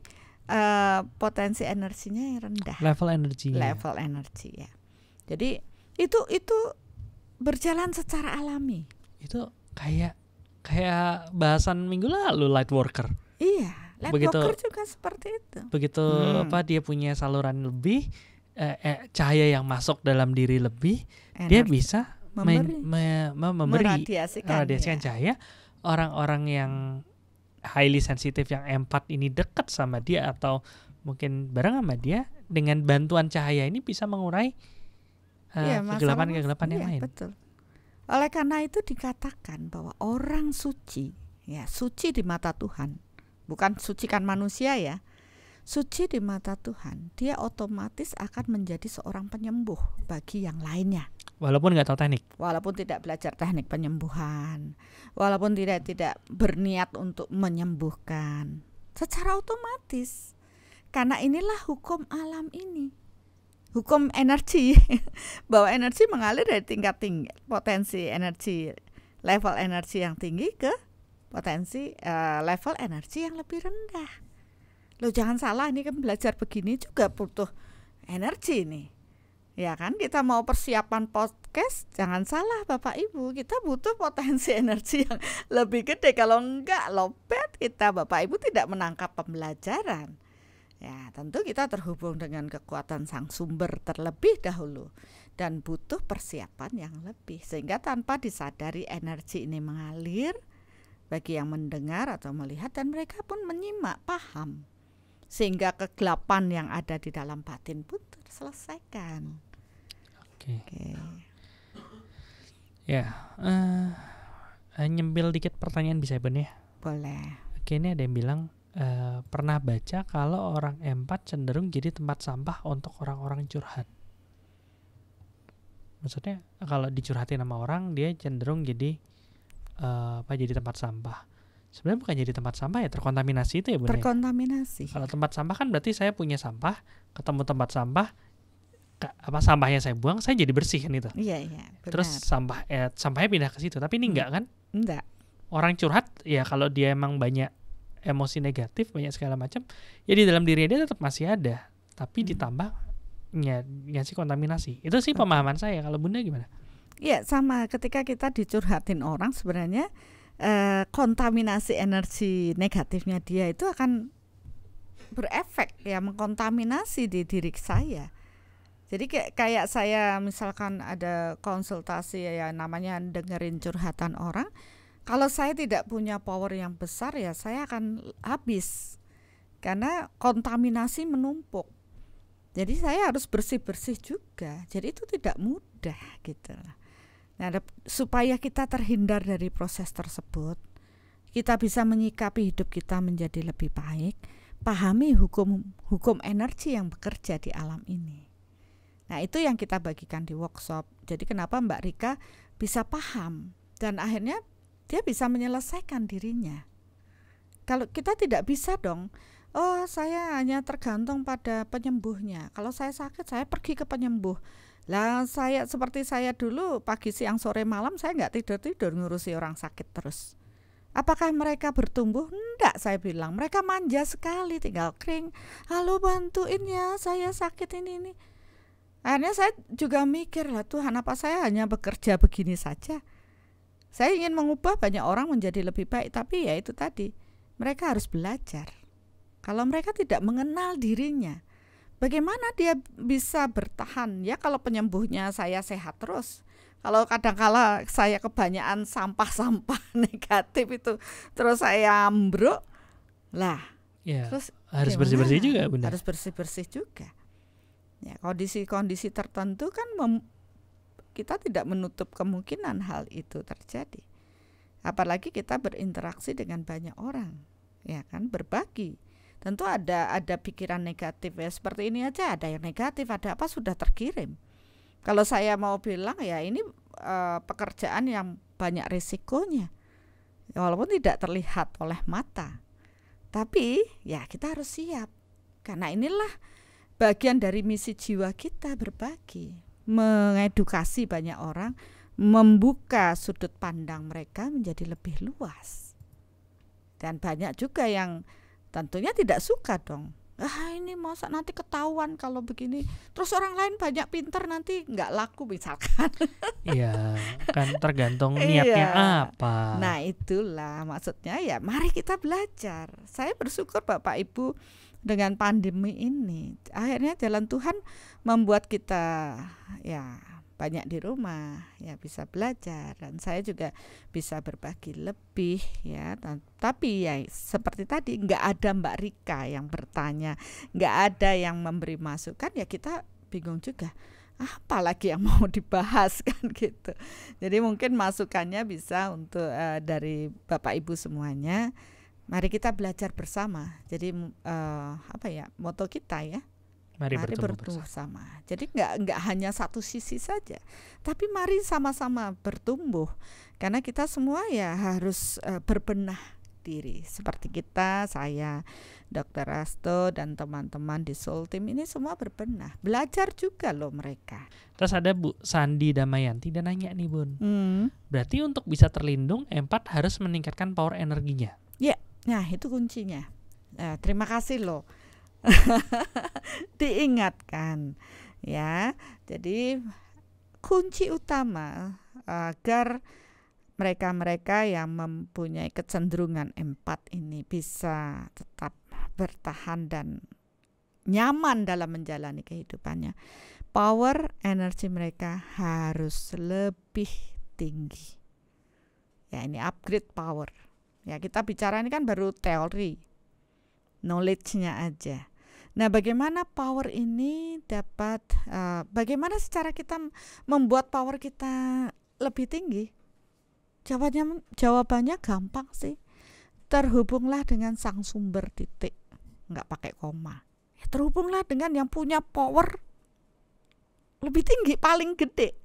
potensi energinya yang rendah. Level energi ya. Jadi itu berjalan secara alami. Itu kayak bahasan minggu lalu, light worker. Iya, light worker juga seperti itu. Begitu dia punya saluran lebih, cahaya yang masuk dalam diri lebih, dia bisa memberi meradiasikan cahaya. Orang-orang yang highly sensitif, yang empat ini dekat sama dia atau mungkin bareng sama dia, dengan bantuan cahaya ini bisa mengurai kegelapan yang lain. Betul. Oleh karena itu dikatakan bahwa orang suci, ya suci di mata Tuhan, bukan sucikan manusia ya. suci di mata Tuhan, dia otomatis akan menjadi seorang penyembuh bagi yang lainnya. Walaupun nggak tahu teknik. Walaupun tidak belajar teknik penyembuhan, walaupun tidak berniat untuk menyembuhkan, secara otomatis. Karena inilah hukum alam ini, hukum energi, bahwa energi mengalir dari tingkat tinggi, potensi energi, level energi yang tinggi ke potensi level energi yang lebih rendah. Loh, jangan salah, ini kan belajar begini juga butuh energi nih. Ya kan, kita mau persiapan podcast, jangan salah Bapak Ibu, kita butuh potensi energi yang lebih gede. Kalau enggak, lopet kita, Bapak Ibu tidak menangkap pembelajaran. Ya, tentu kita terhubung dengan kekuatan sang sumber terlebih dahulu dan butuh persiapan yang lebih. Sehingga tanpa disadari energi ini mengalir bagi yang mendengar atau melihat, dan mereka pun menyimak, paham. Sehingga kegelapan yang ada di dalam batin pun terselesaikan. Oke. Ya, nyempil dikit pertanyaan bisa Ben ya? Boleh. Oke, ini ada yang bilang pernah baca kalau orang empat cenderung jadi tempat sampah untuk orang-orang curhat. Maksudnya kalau dicurhatin sama orang, dia cenderung jadi jadi tempat sampah. Sebenarnya bukan jadi tempat sampah ya, terkontaminasi itu ya Bun. Terkontaminasi. Kalau tempat sampah kan berarti saya punya sampah, ketemu tempat sampah, sampahnya saya buang, saya jadi bersih kan itu. Iya, benar. Terus sampahnya pindah ke situ, tapi ini enggak kan? Enggak. Orang curhat ya kalau dia emang banyak emosi negatif, banyak segala macam, ya di dalam dirinya dia tetap masih ada, tapi ditambah ngasih kontaminasi. Itu sih pemahaman saya. Kalau Bunda gimana? Iya, sama, ketika kita dicurhatin orang sebenarnya kontaminasi energi negatifnya dia itu akan berefek ya, mengkontaminasi di diri saya. Jadi kayak saya misalkan ada konsultasi ya, namanya dengerin curhatan orang. Kalau saya tidak punya power yang besar ya saya akan habis karena kontaminasi menumpuk. Jadi saya harus bersih-bersih juga. Jadi itu tidak mudah gitu. Nah, supaya kita terhindar dari proses tersebut, kita bisa menyikapi hidup kita menjadi lebih baik, pahami hukum energi yang bekerja di alam ini. Nah, itu yang kita bagikan di workshop. Jadi kenapa Mbak Rika bisa paham dan akhirnya dia bisa menyelesaikan dirinya. Kalau kita tidak bisa dong, oh saya hanya tergantung pada penyembuhnya. Kalau saya sakit, saya pergi ke penyembuh. Lah seperti saya dulu pagi siang sore malam saya nggak tidur ngurusi orang sakit terus. Apakah mereka bertumbuh? Enggak, saya bilang. Mereka manja sekali, tinggal kering. Halo, bantuin ya, saya sakit ini. Akhirnya saya juga mikir, lah Tuhan, apa saya hanya bekerja begini saja? Saya ingin mengubah banyak orang menjadi lebih baik, tapi ya itu tadi, mereka harus belajar. Kalau mereka tidak mengenal dirinya, bagaimana dia bisa bertahan ya kalau penyembuhnya saya sehat terus? Kalau kadang-kala saya kebanyakan sampah-sampah negatif itu, terus saya ambruk, lah ya, terus harus bersih-bersih juga Bunda. Harus bersih-bersih juga. Ya, kondisi-kondisi tertentu kan kita tidak menutup kemungkinan hal itu terjadi. Apalagi kita berinteraksi dengan banyak orang, ya kan, berbagi. Tentu ada pikiran negatif ya, seperti ini aja ada yang negatif, ada apa sudah terkirim. Kalau saya mau bilang ya ini pekerjaan yang banyak risikonya, walaupun tidak terlihat oleh mata, tapi ya kita harus siap, karena inilah bagian dari misi jiwa kita, berbagi, mengedukasi banyak orang, membuka sudut pandang mereka menjadi lebih luas. Dan banyak juga yang tentunya tidak suka dong. Ini masa nanti ketahuan kalau begini, terus orang lain banyak pinter nanti nggak laku misalkan. Iya, kan tergantung niatnya apa. Nah itulah maksudnya ya, mari kita belajar. Saya bersyukur Bapak Ibu dengan pandemi ini, akhirnya jalan Tuhan membuat kita ya banyak di rumah, ya bisa belajar, dan saya juga bisa berbagi lebih ya. Tapi ya seperti tadi, nggak ada Mbak Rika yang bertanya, nggak ada yang memberi masukan, ya kita bingung juga apalagi yang mau dibahas kan gitu. Jadi mungkin masukannya bisa untuk dari Bapak Ibu semuanya, Mari kita belajar bersama. Jadi moto kita ya. Mari bertumbuh bersama. Jadi nggak hanya satu sisi saja, tapi mari sama-sama bertumbuh. Karena kita semua ya harus berbenah diri. Seperti kita, saya, Dr. Asto dan teman-teman di Soul Team ini semua berbenah. Belajar juga loh mereka. Terus ada Bu Sandi Damayanti, dia nanya nih Bun. Berarti untuk bisa terlindung, empat harus meningkatkan power energinya. Ya, nah itu kuncinya. Terima kasih loh. Diingatkan ya. Jadi kunci utama agar mereka-mereka yang mempunyai kecenderungan empat ini bisa tetap bertahan dan nyaman dalam menjalani kehidupannya, power energi mereka harus lebih tinggi. Ya, ini upgrade power. Ya, kita bicara ini kan baru teori, knowledge-nya aja. Nah, bagaimana power ini dapat, bagaimana secara kita membuat power kita lebih tinggi? Jawabannya gampang sih. Terhubunglah dengan sang sumber, titik, nggak pakai koma. Ya, terhubunglah dengan yang punya power lebih tinggi, paling gede.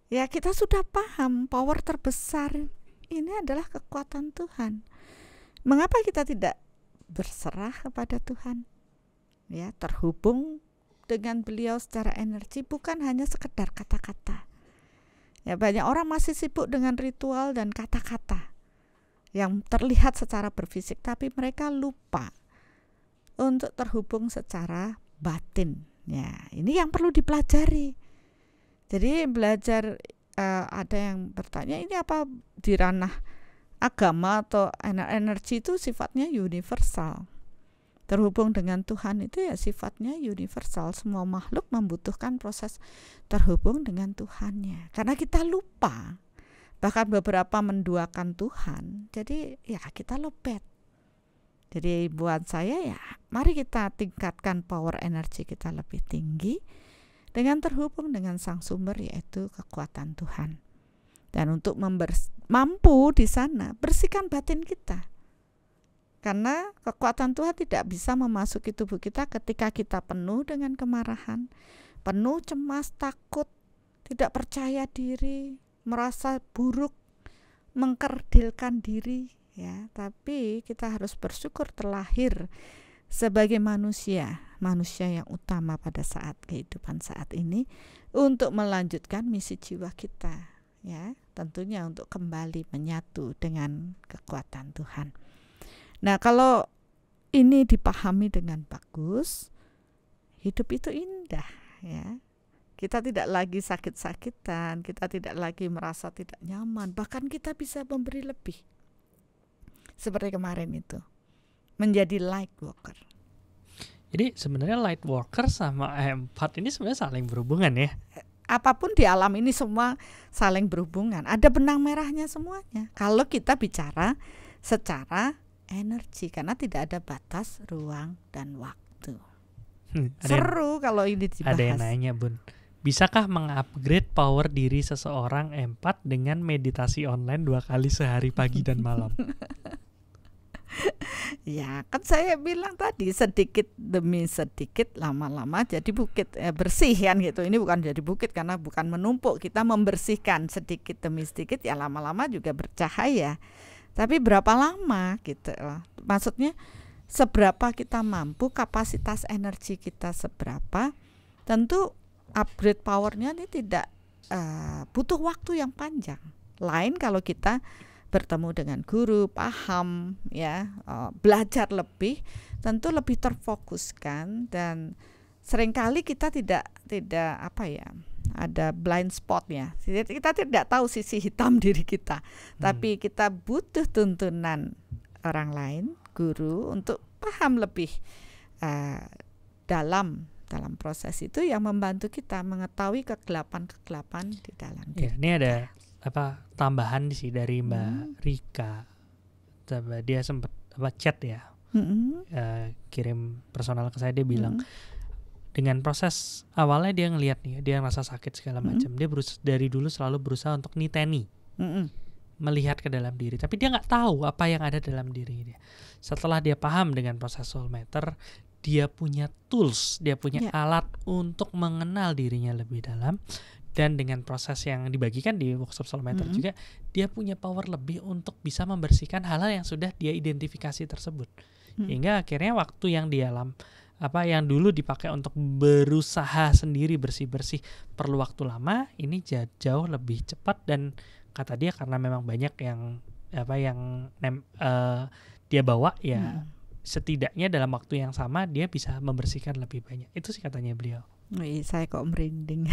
Ya, kita sudah paham power terbesar ini adalah kekuatan Tuhan. Mengapa kita tidak berserah kepada Tuhan? Ya, terhubung dengan beliau secara energi, bukan hanya sekedar kata-kata. Ya, banyak orang masih sibuk dengan ritual dan kata-kata yang terlihat secara berfisik, tapi mereka lupa untuk terhubung secara batin. Ya, ini yang perlu dipelajari. Jadi belajar, ada yang bertanya, ini apa di ranah agama atau energi itu sifatnya universal. Terhubung dengan Tuhan itu ya sifatnya universal. Semua makhluk membutuhkan proses terhubung dengan Tuhannya. Karena kita lupa, bahkan beberapa menduakan Tuhan, jadi ya kita lopet. Jadi buat saya ya, mari kita tingkatkan power energi kita lebih tinggi dengan terhubung dengan sang sumber, yaitu kekuatan Tuhan. Dan untuk mampu di sana bersihkan batin kita. Karena kekuatan Tuhan tidak bisa memasuki tubuh kita ketika kita penuh dengan kemarahan, penuh cemas, takut, tidak percaya diri, merasa buruk, mengkerdilkan diri, ya. Tapi kita harus bersyukur terlahir sebagai manusia yang utama pada saat kehidupan saat ini untuk melanjutkan misi jiwa kita, ya. Tentunya untuk kembali menyatu dengan kekuatan Tuhan. Nah, kalau ini dipahami dengan bagus, hidup itu indah, ya. Kita tidak lagi sakit-sakitan, kita tidak lagi merasa tidak nyaman, bahkan kita bisa memberi lebih. Seperti kemarin itu, menjadi light worker. Jadi sebenarnya light worker sama empat ini sebenarnya saling berhubungan ya. Apapun di alam ini semua saling berhubungan. Ada benang merahnya semuanya. Kalau kita bicara secara energi, karena tidak ada batas ruang dan waktu. Seru kalau ini dibahas. Ada yang nanya, Bun, bisakah mengupgrade power diri seseorang empat dengan meditasi online 2 kali sehari pagi dan malam? Ya, kan saya bilang tadi, sedikit demi sedikit, lama-lama jadi bukit, bersih kan gitu. Ini bukan jadi bukit karena bukan menumpuk, kita membersihkan sedikit demi sedikit, ya lama-lama juga bercahaya. Tapi berapa lama gitu loh. Maksudnya seberapa kita mampu, kapasitas energi kita seberapa. Tentu upgrade powernya ini tidak butuh waktu yang panjang. Lain kalau kita bertemu dengan guru, paham, ya, belajar lebih, tentu lebih terfokuskan. Dan seringkali kita tidak ada blind spot ya. Kita tidak tahu sisi hitam diri kita. Tapi kita butuh tuntunan orang lain, guru, untuk paham lebih dalam proses itu yang membantu kita mengetahui kegelapan-kegelapan di dalam diri. Ya, ini ada tambahan sih dari Mbak Rika. Dia sempat chat ya. Kirim personal ke saya, dia bilang dengan proses awalnya dia ngelihat nih, dia merasa sakit segala macam. Dia dari dulu selalu berusaha untuk niteni. melihat ke dalam diri, tapi dia nggak tahu apa yang ada dalam diri dia. Setelah dia paham dengan proses soul matter, dia punya tools, dia punya alat untuk mengenal dirinya lebih dalam. Dan dengan proses yang dibagikan di workshop soul matter juga, dia punya power lebih untuk bisa membersihkan hal-hal yang sudah dia identifikasi tersebut. Hingga akhirnya waktu yang dia yang dulu dipakai untuk berusaha sendiri bersih-bersih perlu waktu lama, ini jauh lebih cepat. Dan kata dia karena memang banyak yang dia bawa ya, setidaknya dalam waktu yang sama dia bisa membersihkan lebih banyak. Itu sih katanya beliau. Saya kok merinding.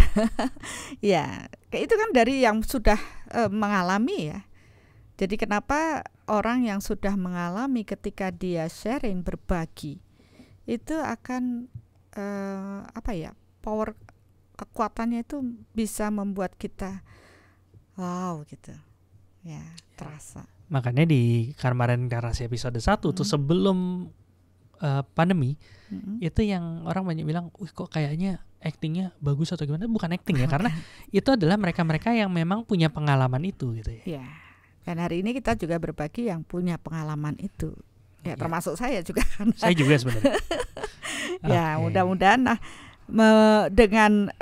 Ya, itu kan dari yang sudah mengalami ya. Jadi kenapa orang yang sudah mengalami ketika dia sharing, berbagi, itu akan power kekuatannya itu bisa membuat kita wow gitu. Ya, terasa. Makanya di kemarin Narasi episode 1 tuh sebelum pandemi, itu yang orang banyak bilang, kok kayaknya actingnya bagus atau gimana? Bukan acting ya, karena itu adalah mereka-mereka yang memang punya pengalaman itu gitu ya. Ya, dan hari ini kita juga berbagi yang punya pengalaman itu. Ya, termasuk saya juga. Saya juga sebenarnya. Ya, mudah-mudahan dengan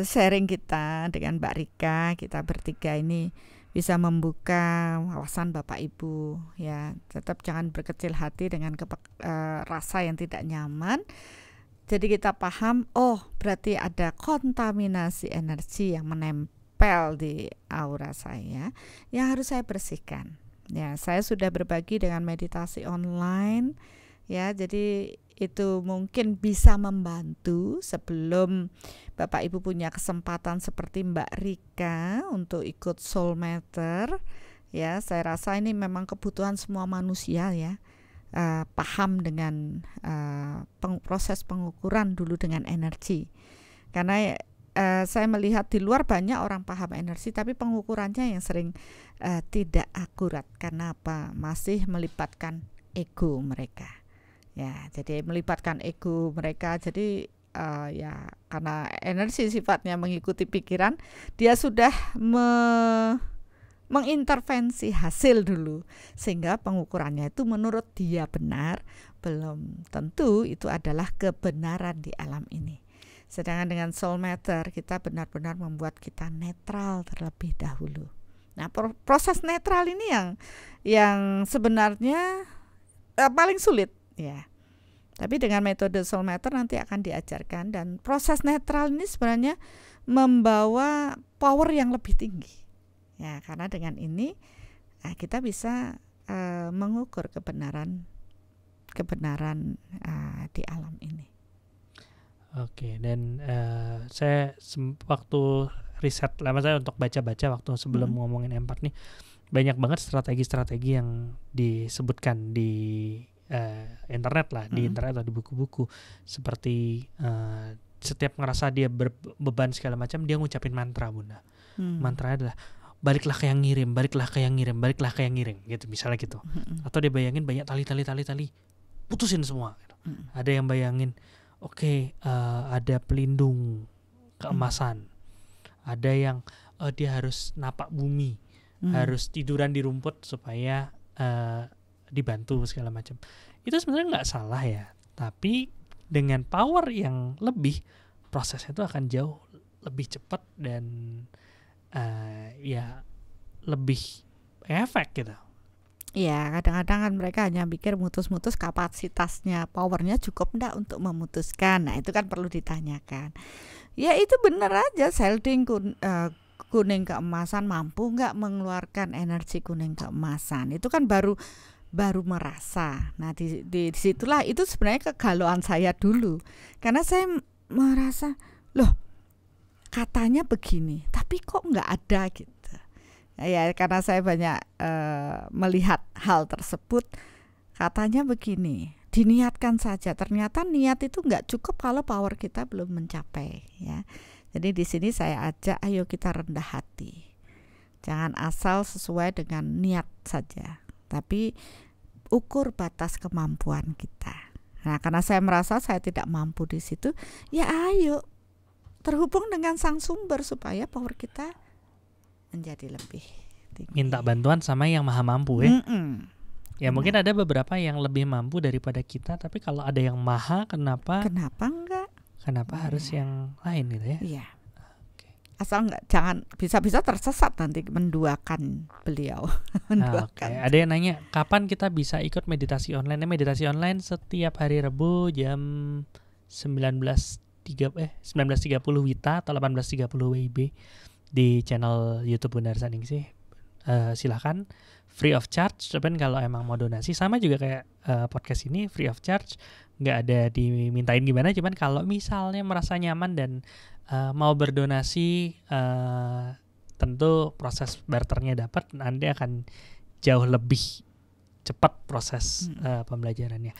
sharing kita dengan Mbak Rika, kita bertiga ini bisa membuka wawasan Bapak Ibu ya. Tetap jangan berkecil hati dengan rasa yang tidak nyaman. Jadi kita paham, berarti ada kontaminasi energi yang menempel di aura saya yang harus saya bersihkan. Ya, saya sudah berbagi dengan meditasi online ya. Jadi itu mungkin bisa membantu sebelum Bapak Ibu punya kesempatan seperti Mbak Rika untuk ikut soul matter ya. Saya rasa ini memang kebutuhan semua manusia ya, paham dengan proses pengukuran dulu dengan energi. Karena saya melihat di luar banyak orang paham energi, tapi pengukurannya yang sering tidak akurat. Karena apa? Masih melibatkan ego mereka. Ya, jadi melibatkan ego mereka. Jadi ya karena energi sifatnya mengikuti pikiran, dia sudah mengintervensi hasil dulu, sehingga pengukurannya itu menurut dia benar, belum tentu itu adalah kebenaran di alam ini. Sedangkan dengan soul matter kita benar-benar membuat kita netral terlebih dahulu. Nah, proses netral ini yang sebenarnya paling sulit ya. Tapi dengan metode soul matter nanti akan diajarkan, dan proses netral ini sebenarnya membawa power yang lebih tinggi. Ya, karena dengan ini kita bisa mengukur kebenaran di alam ini. Oke, dan saya waktu riset lama saya untuk baca-baca waktu sebelum ngomongin empat nih, banyak banget strategi-strategi yang disebutkan di internet lah, di internet atau di buku-buku, seperti setiap ngerasa dia berbeban segala macam, dia ngucapin mantra, Bunda. Mantranya adalah baliklah ke yang ngirim, baliklah ke yang ngirim, baliklah ke yang ngirim, gitu misalnya gitu. Atau dia bayangin banyak tali, putusin semua. Gitu. Ada yang bayangin, ada pelindung keemasan. Ada yang dia harus napak bumi, harus tiduran di rumput supaya dibantu segala macam. Itu sebenarnya nggak salah ya, tapi dengan power yang lebih, prosesnya itu akan jauh lebih cepat dan ya lebih efek gitu. Ya, kadang-kadang kan mereka hanya pikir mutus-mutus kapasitasnya, powernya cukup enggak untuk memutuskan. Nah, itu kan perlu ditanyakan. Ya, itu benar aja, shielding kuning keemasan mampu enggak mengeluarkan energi kuning keemasan. Itu kan baru merasa. Nah, di situlah itu sebenarnya kegalauan saya dulu. Karena saya merasa, loh, katanya begini, tapi kok enggak ada gitu. Ya, karena saya banyak melihat hal tersebut, katanya begini, diniatkan saja. Ternyata niat itu nggak cukup kalau power kita belum mencapai. Ya, jadi di sini saya ajak, ayo kita rendah hati, jangan asal sesuai dengan niat saja, tapi ukur batas kemampuan kita. Nah, karena saya merasa saya tidak mampu di situ, ya ayo terhubung dengan sang sumber supaya power kita menjadi lebih tinggi. Minta bantuan sama yang maha mampu ya. Ya mungkin ada beberapa yang lebih mampu daripada kita, tapi kalau ada yang maha, kenapa enggak? Kenapa harus yang lain gitu ya? Iya. Asal enggak, jangan bisa-bisa tersesat nanti menduakan beliau. Oke. Ada yang nanya, kapan kita bisa ikut meditasi online? Meditasi online setiap hari Rabu jam 19.30 WITA atau 18.30 WIB di channel YouTube Bunda Arsaningsih. Silahkan, free of charge. Tapi kalau emang mau donasi, sama juga kayak podcast ini, free of charge, nggak ada dimintain gimana. Cuman kalau misalnya merasa nyaman dan mau berdonasi, tentu proses barternya dapat, nanti akan jauh lebih cepat proses pembelajarannya.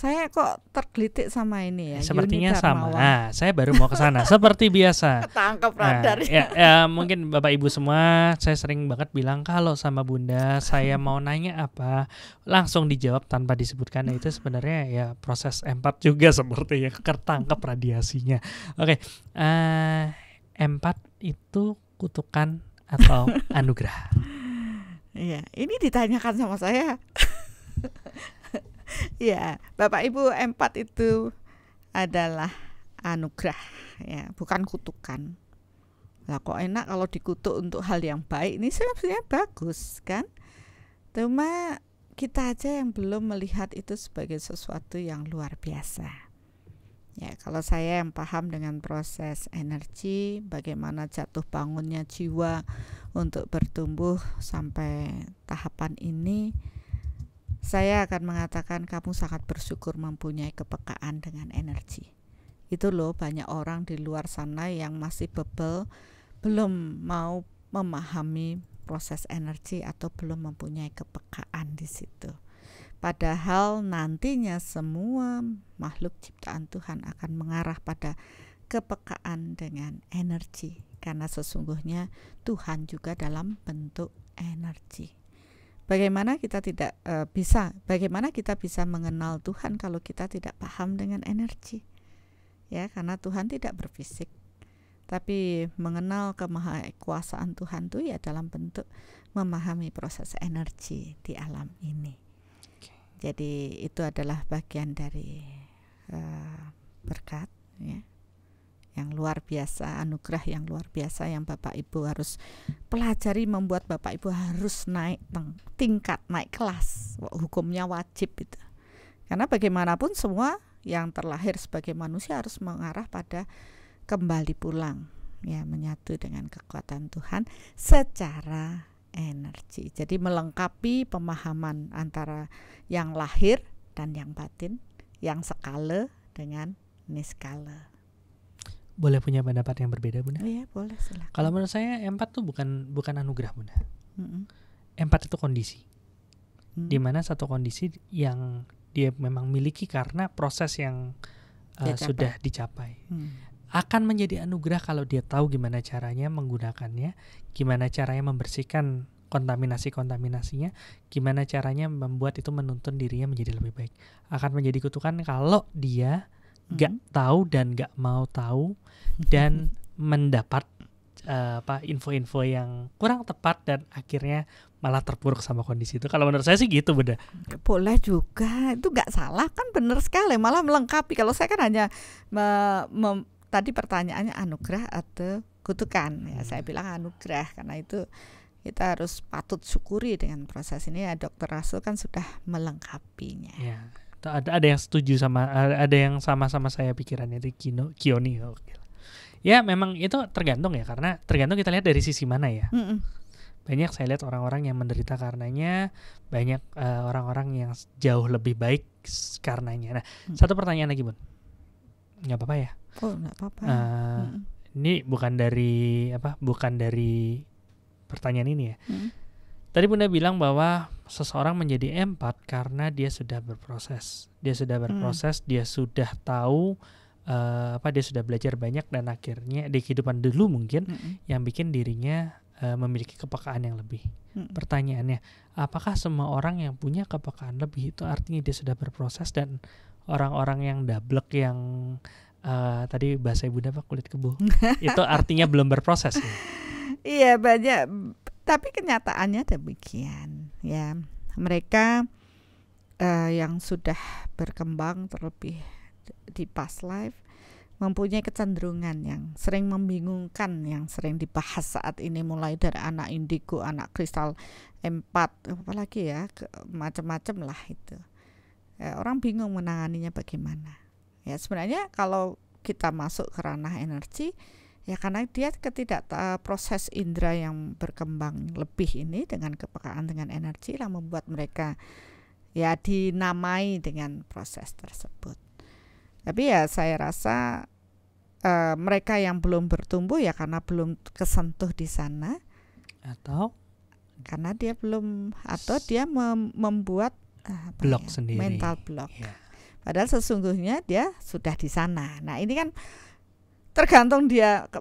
Saya kok tergelitik sama ini ya. Sepertinya sama. Nah, saya baru mau ke sana. Seperti biasa. Ketangkep radar. Ya, mungkin Bapak Ibu semua, saya sering banget bilang kalau sama Bunda saya mau nanya apa, langsung dijawab tanpa disebutkan. Nah, itu sebenarnya ya proses empat juga seperti ya, ketangkep radiasinya. Oke. Empat itu kutukan atau anugerah? Iya, ini ditanyakan sama saya. Ya, Bapak Ibu, empat itu adalah anugerah ya, bukan kutukan. Lah kok enak kalau dikutuk untuk hal yang baik, ini sebenarnya bagus kan? Cuma kita aja yang belum melihat itu sebagai sesuatu yang luar biasa. Ya, kalau saya yang paham dengan proses energi, bagaimana jatuh bangunnya jiwa untuk bertumbuh sampai tahapan ini, saya akan mengatakan kamu sangat bersyukur mempunyai kepekaan dengan energi. Itu loh, banyak orang di luar sana yang masih bebel, belum mau memahami proses energi atau belum mempunyai kepekaan di situ. Padahal nantinya semua makhluk ciptaan Tuhan akan mengarah pada kepekaan dengan energi, karena sesungguhnya Tuhan juga dalam bentuk energi. Bagaimana kita bisa mengenal Tuhan kalau kita tidak paham dengan energi? Ya, karena Tuhan tidak berfisik. Tapi mengenal kemahakuasaan Tuhan itu ya dalam bentuk memahami proses energi di alam ini. Jadi itu adalah bagian dari berkat ya, yang luar biasa, anugerah yang luar biasa yang Bapak Ibu harus pelajari, membuat Bapak Ibu harus naik tingkat, naik kelas. Hukumnya wajib itu. Karena bagaimanapun semua yang terlahir sebagai manusia harus mengarah pada kembali pulang ya, menyatu dengan kekuatan Tuhan secara energi. Jadi melengkapi pemahaman antara yang lahir dan yang batin, yang skala dengan niskala. Boleh punya pendapat yang berbeda, Bunda? Iya, boleh, silakan. Kalau menurut saya empat tuh bukan anugerah, Bunda. Empat itu kondisi. Di mana satu kondisi yang dia memang miliki karena proses yang sudah dicapai. Akan menjadi anugerah kalau dia tahu gimana caranya menggunakannya, gimana caranya membersihkan kontaminasinya, gimana caranya membuat itu menuntun dirinya menjadi lebih baik. Akan menjadi kutukan kalau dia gak tahu dan gak mau tahu dan mendapat info-info yang kurang tepat dan akhirnya malah terpuruk sama kondisi itu. Kalau menurut saya sih gitu, Bunda. Boleh juga, itu gak salah kan, benar sekali, malah melengkapi. Kalau saya kan hanya tadi pertanyaannya anugerah atau kutukan ya, saya bilang anugerah karena itu kita harus patut syukuri dengan proses ini ya. Dr. Rasul kan sudah melengkapinya ya. Ada yang setuju sama, ada yang sama-sama saya pikirannya itu Kioni. Ya memang itu tergantung ya, karena tergantung kita lihat dari sisi mana ya. Banyak saya lihat orang-orang yang menderita karenanya, banyak orang-orang yang jauh lebih baik karenanya. Nah, satu pertanyaan lagi, Bun. Nggak apa-apa ya? Oh, nggak apa-apa. Ini bukan dari pertanyaan ini ya. Tadi Bunda bilang bahwa seseorang menjadi empat karena dia sudah berproses. Dia sudah tahu dia sudah belajar banyak dan akhirnya di kehidupan dulu mungkin yang bikin dirinya memiliki kepekaan yang lebih. Pertanyaannya, apakah semua orang yang punya kepekaan lebih itu artinya dia sudah berproses, dan orang-orang yang dablek yang tadi bahasa Bunda kulit kebo itu artinya belum berproses ya? Iya, banyak. Tapi kenyataannya demikian ya. Mereka yang sudah berkembang terlebih di past life mempunyai kecenderungan yang sering membingungkan, yang sering dibahas saat ini, mulai dari anak indigo, anak kristal 4, apalagi ya, macam-macam lah itu. Orang bingung menanganinya bagaimana. Ya sebenarnya kalau kita masuk ke ranah energi, ya karena dia proses indera yang berkembang lebih ini dengan kepekaan dengan energi yang membuat mereka ya dinamai dengan proses tersebut. Tapi ya saya rasa mereka yang belum bertumbuh ya karena belum kesentuh di sana, atau karena dia belum, atau dia membuat blok sendiri, mental block. Padahal sesungguhnya dia sudah di sana. Nah ini kan tergantung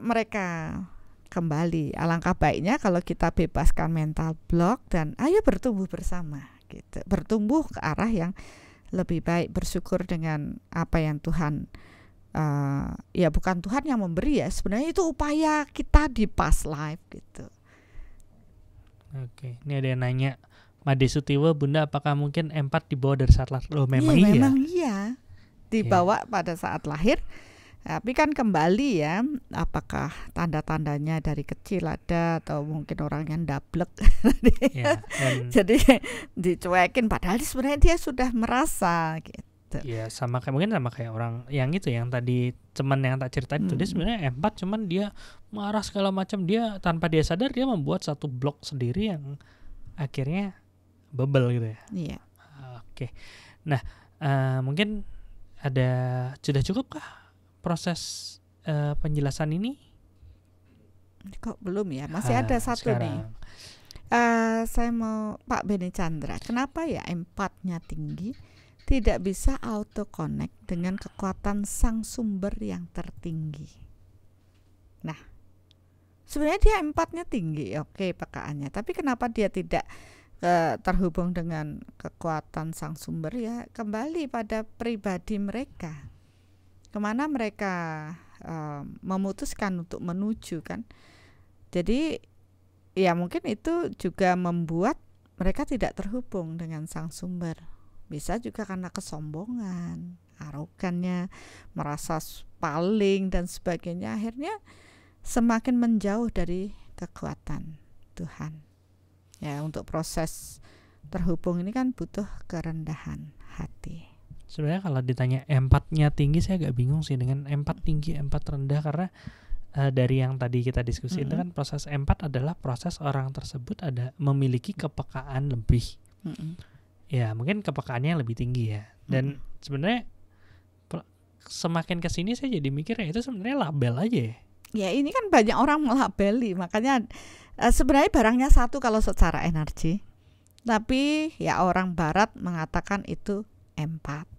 mereka kembali. Alangkah baiknya kalau kita bebaskan mental block dan ayo bertumbuh bersama gitu. Bertumbuh ke arah yang lebih baik, bersyukur dengan apa yang Tuhan ya bukan Tuhan yang memberi ya, sebenarnya itu upaya kita di past life gitu. Oke, ini ada yang nanya, Made Sutiwa, Bunda, apakah mungkin empat dibawa dari saat lahir? Oh, memang iya. Memang iya. Dibawa pada saat lahir. Tapi kan kembali ya, apakah tanda-tandanya dari kecil ada atau mungkin orang yang dablek. Ya, jadi dicuekin padahal sebenarnya dia sudah merasa gitu. Ya sama kayak mungkin sama kayak orang yang itu yang tadi teman yang tak cerita itu, dia sebenarnya empat, cuman dia marah segala macam, dia tanpa dia sadar dia membuat satu blok sendiri yang akhirnya bubble gitu ya. Iya. Oke. Nah, mungkin sudah cukup kah proses penjelasan ini? Kok belum ya? Masih ada satu nih. Saya mau Pak Beni Chandra. Kenapa ya empatnya tinggi tidak bisa auto connect dengan kekuatan sang sumber yang tertinggi? Nah, sebenarnya dia empatnya tinggi, oke pekaannya. Tapi kenapa dia tidak terhubung dengan kekuatan sang sumber? Ya kembali pada pribadi mereka. Kemana mereka memutuskan untuk menuju kan. Jadi ya mungkin itu juga membuat mereka tidak terhubung dengan sang sumber. Bisa juga karena kesombongan, arogannya, merasa paling dan sebagainya, akhirnya semakin menjauh dari kekuatan Tuhan. Ya, untuk proses terhubung ini kan butuh kerendahan hati. Sebenarnya kalau ditanya empatnya tinggi, saya agak bingung sih dengan empat tinggi, empat rendah, karena dari yang tadi kita diskusi itu kan proses empat adalah proses orang tersebut memiliki kepekaan lebih. Ya mungkin kepekaannya yang lebih tinggi ya. Dan sebenarnya semakin kesini saya jadi mikir ya itu sebenarnya label aja ya. Ya ini kan banyak orang melabeli, makanya sebenarnya barangnya satu kalau secara energi. Tapi ya orang barat mengatakan itu empat.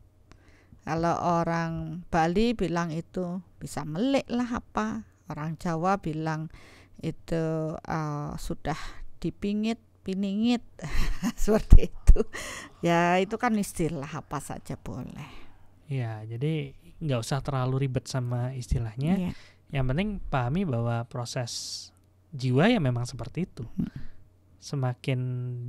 Kalau orang Bali bilang itu bisa melik lah apa. Orang Jawa bilang itu sudah dipingit, piningit seperti itu. Ya itu kan istilah apa saja boleh. Ya jadi nggak usah terlalu ribet sama istilahnya. Yang penting pahami bahwa proses jiwa ya memang seperti itu. Semakin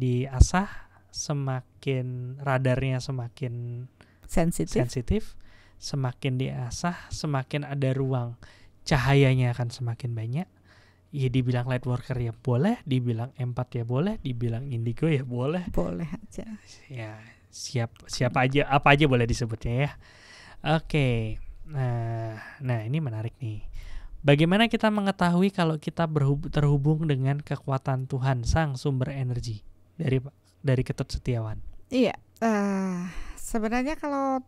diasah, semakin radarnya semakin sensitif, semakin diasah, semakin ada ruang, cahayanya akan semakin banyak. Ya dibilang light worker ya boleh, dibilang empat ya boleh, dibilang indigo ya boleh. Boleh aja. Ya siapa aja, apa aja boleh disebutnya ya. Oke. Nah ini menarik nih. Bagaimana kita mengetahui kalau kita terhubung dengan kekuatan Tuhan, sang sumber energi, dari Ketut Setiawan? Iya, sebenarnya kalau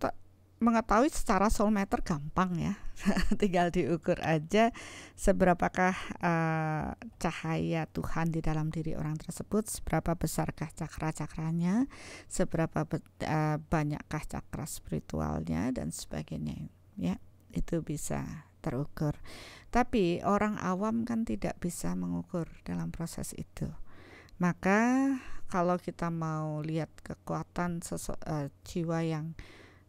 mengetahui secara soul meter gampang ya. Tinggal diukur aja seberapakah cahaya Tuhan di dalam diri orang tersebut, seberapa besarkah cakra-cakranya, seberapa banyakkah cakra spiritualnya dan sebagainya. Ya, itu bisa terukur. Tapi orang awam kan tidak bisa mengukur dalam proses itu. Maka kalau kita mau lihat kekuatan jiwa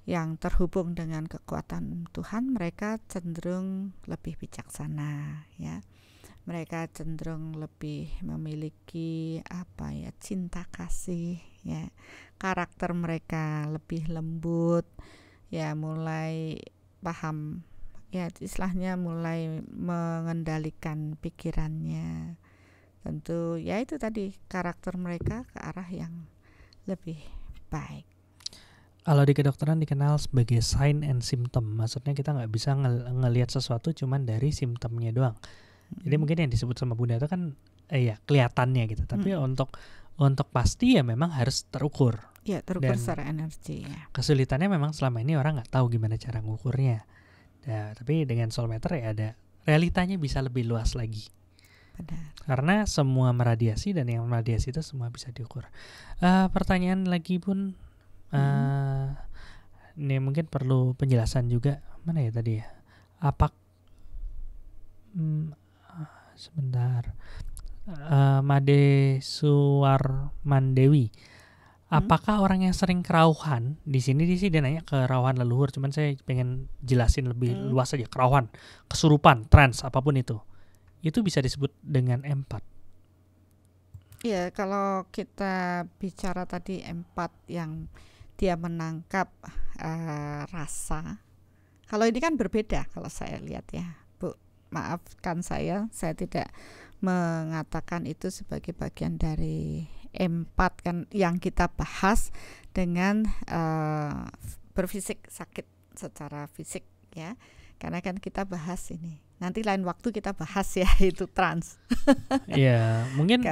yang terhubung dengan kekuatan Tuhan, mereka cenderung lebih bijaksana ya. mereka cenderung lebih memiliki cinta kasih ya, karakter mereka lebih lembut ya, mulai paham ya, istilahnya mulai mengendalikan pikirannya. Tentu ya itu tadi, karakter mereka ke arah yang lebih baik. Kalau di kedokteran dikenal sebagai sign and symptom, maksudnya kita nggak bisa ngelihat sesuatu cuman dari simptomnya doang. Jadi mungkin yang disebut sama Bunda itu kan ya kelihatannya gitu, tapi untuk pasti ya memang harus terukur. Ya, terukur secara energi ya. Kesulitannya memang selama ini orang nggak tahu gimana cara ngukurnya. Nah, tapi dengan Soulmeter ya ada realitanya bisa lebih luas lagi. Benar. Karena semua meradiasi dan yang meradiasi itu semua bisa diukur. Pertanyaan lagi Bun, ini mungkin perlu penjelasan juga. Mana ya tadi ya? Sebentar. Made Suwarmandewi. Apakah orang yang sering kerauhan, di sini dia nanya kerauhan leluhur, cuman saya pengen jelasin lebih luas aja, kerauhan, kesurupan, trans, apapun itu bisa disebut dengan empat. Iya, kalau kita bicara tadi empat yang dia menangkap rasa, kalau ini kan berbeda kalau saya lihat ya, Bu, maafkan saya tidak mengatakan itu sebagai bagian dari empat kan yang kita bahas dengan berfisik sakit secara fisik ya, karena kan kita bahas ini nanti lain waktu kita bahas ya itu trans. Ya mungkin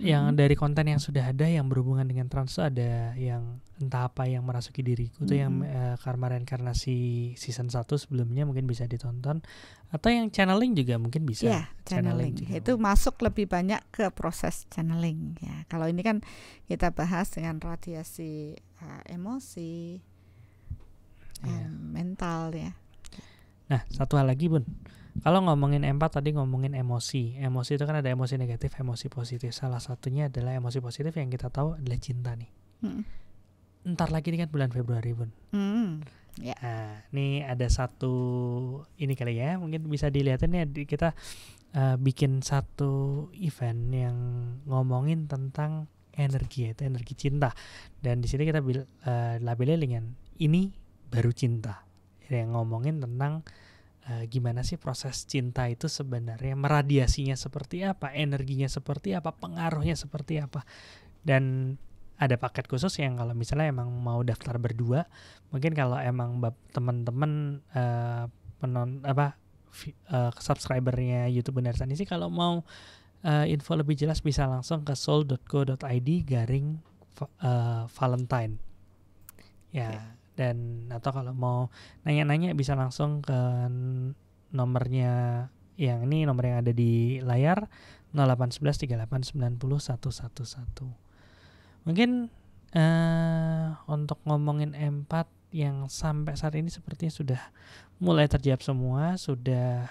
yang dari konten yang sudah ada yang berhubungan dengan trans itu ada yang entah apa yang merasuki diriku itu yang karma reinkarnasi season 1 sebelumnya mungkin bisa ditonton, atau yang channeling juga mungkin bisa. Ya, channeling itu masuk lebih banyak ke proses channeling ya. Kalau ini kan kita bahas dengan radiasi emosi, mental ya. Nah, satu hal lagi Bun, kalau ngomongin empat tadi ngomongin emosi itu kan ada emosi negatif, emosi positif. Salah satunya adalah emosi positif yang kita tahu adalah cinta nih. Ntar lagi ini kan bulan Februari Bun. Ya. Nah, ini ada satu ini kali ya, mungkin bisa dilihatin ya, kita bikin satu event yang ngomongin tentang energi, yaitu energi cinta. Dan di sini kita labelnya dengan ini baru cinta, yang ngomongin tentang gimana sih proses cinta itu sebenarnya, meradiasinya seperti apa, energinya seperti apa, pengaruhnya seperti apa. Dan ada paket khusus yang kalau misalnya emang mau daftar berdua, mungkin kalau emang teman-teman subscribernya YouTube Benar Sani sih, kalau mau info lebih jelas bisa langsung ke soul.co.id/Valentine ya. Dan atau kalau mau nanya-nanya bisa langsung ke nomornya yang ini, nomor yang ada di layar 081138901111. Mungkin untuk ngomongin empat yang sampai saat ini sepertinya sudah mulai terjawab semua, sudah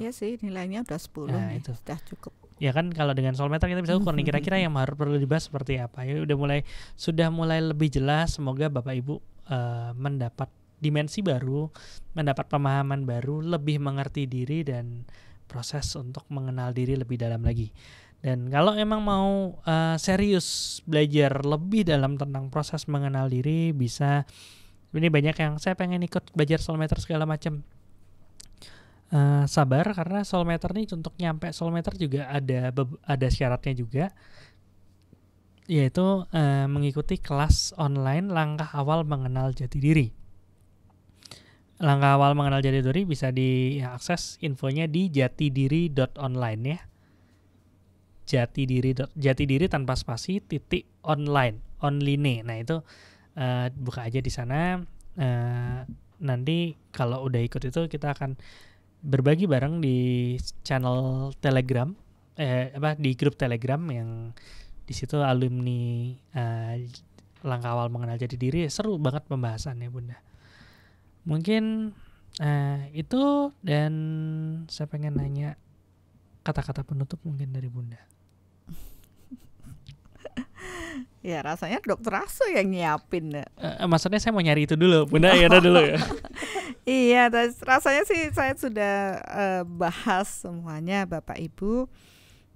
ya sih, nilainya udah 10 nah, nih, itu sudah cukup. Ya kan, kalau dengan Soulmeter kita bisa ukur nih kira-kira yang harus perlu dibahas seperti apa. Ya sudah mulai lebih jelas. Semoga Bapak Ibu mendapat dimensi baru, mendapat pemahaman baru, lebih mengerti diri dan proses untuk mengenal diri lebih dalam lagi. Dan kalau emang mau serius belajar lebih dalam tentang proses mengenal diri, bisa, ini banyak yang saya pengen ikut belajar Soulmeter segala macam. Sabar, karena Soulmeter nih untuk nyampe Soulmeter juga ada syaratnya juga, yaitu mengikuti kelas online langkah awal mengenal jati diri. Langkah awal mengenal jati diri bisa diakses infonya di jatidiri.online ya. Jatidiri tanpa spasi .online online. Nah itu buka aja di sana. Nanti kalau udah ikut itu kita akan berbagi bareng di channel Telegram, di grup Telegram yang di situ alumni langkah awal mengenal jati diri. Seru banget pembahasannya Bunda. Mungkin itu, dan saya pengen nanya kata-kata penutup mungkin dari Bunda. Ya rasanya Dokter Asto yang nyiapin. Maksudnya saya mau nyari itu dulu, Bunda ya dulu ya. Iya, rasanya sih saya sudah bahas semuanya Bapak Ibu.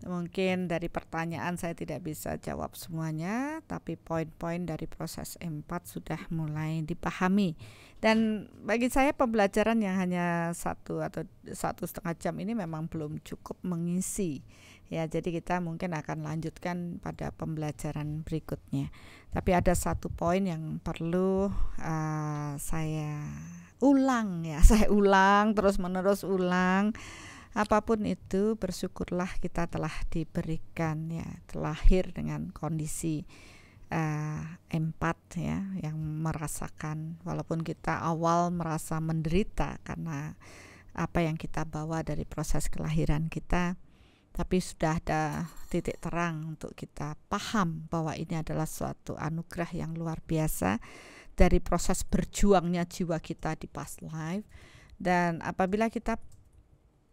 Mungkin dari pertanyaan saya tidak bisa jawab semuanya, tapi poin-poin dari proses 4 sudah mulai dipahami. Dan bagi saya pembelajaran yang hanya 1 atau 1,5 jam ini memang belum cukup mengisi. Ya, jadi kita mungkin akan lanjutkan pada pembelajaran berikutnya. Tapi ada 1 poin yang perlu saya ulang ya, saya ulang terus-menerus ulang. Apapun itu, bersyukurlah kita telah diberikan ya, terlahir dengan kondisi 4 ya, yang merasakan, walaupun kita awal merasa menderita karena apa yang kita bawa dari proses kelahiran kita, tapi sudah ada titik terang untuk kita paham bahwa ini adalah suatu anugerah yang luar biasa dari proses berjuangnya jiwa kita di past life. Dan apabila kita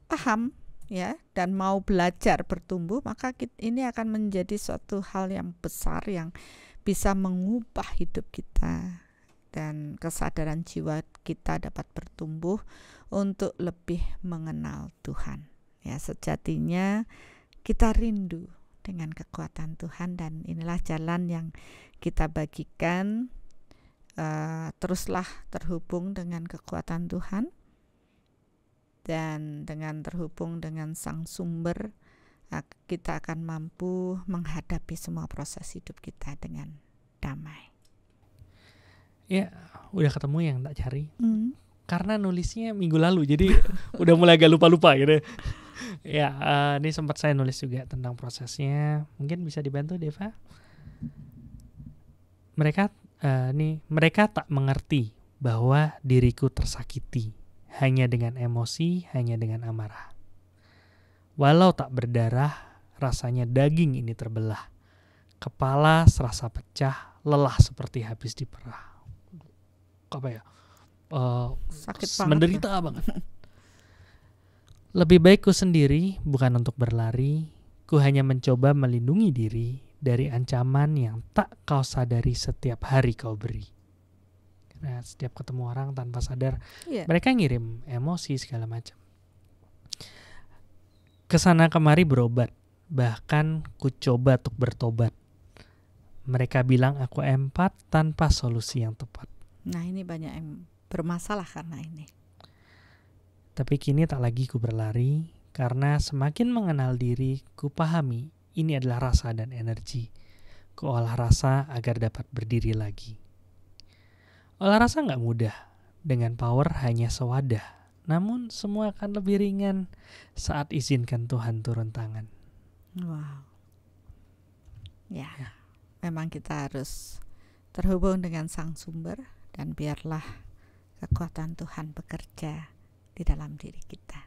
paham ya dan mau belajar bertumbuh, maka ini akan menjadi suatu hal yang besar yang bisa mengubah hidup kita, dan kesadaran jiwa kita dapat bertumbuh untuk lebih mengenal Tuhan. Ya, sejatinya kita rindu dengan kekuatan Tuhan, dan inilah jalan yang kita bagikan. Teruslah terhubung dengan kekuatan Tuhan, dan dengan terhubung dengan Sang Sumber, kita akan mampu menghadapi semua proses hidup kita dengan damai. Ya, udah ketemu yang tak cari. Karena nulisnya minggu lalu, jadi udah mulai agak lupa-lupa gitu. Ya, ini sempat saya nulis juga tentang prosesnya. Mungkin bisa dibantu, Deva. Mereka tak mengerti bahwa diriku tersakiti hanya dengan emosi, hanya dengan amarah. Walau tak berdarah, rasanya daging ini terbelah. Kepala serasa pecah, lelah seperti habis diperah. Apa ya? Sakit menderita banget. Lebih baik ku sendiri, bukan untuk berlari. Ku hanya mencoba melindungi diri dari ancaman yang tak kau sadari setiap hari kau beri. Nah, setiap ketemu orang tanpa sadar, mereka ngirim emosi segala macam. Kesana kemari berobat, bahkan ku coba untuk bertobat. Mereka bilang aku empat tanpa solusi yang tepat. Nah, ini banyak yang bermasalah karena ini. Tapi kini tak lagi ku berlari, karena semakin mengenal diri, ku pahami ini adalah rasa dan energi. Ku olah rasa agar dapat berdiri lagi. Olah rasa gak mudah, dengan power hanya sewadah. Namun semua akan lebih ringan saat izinkan Tuhan turun tangan. Wow. Ya, memang kita harus terhubung dengan Sang Sumber, dan biarlah kekuatan Tuhan bekerja di dalam diri kita.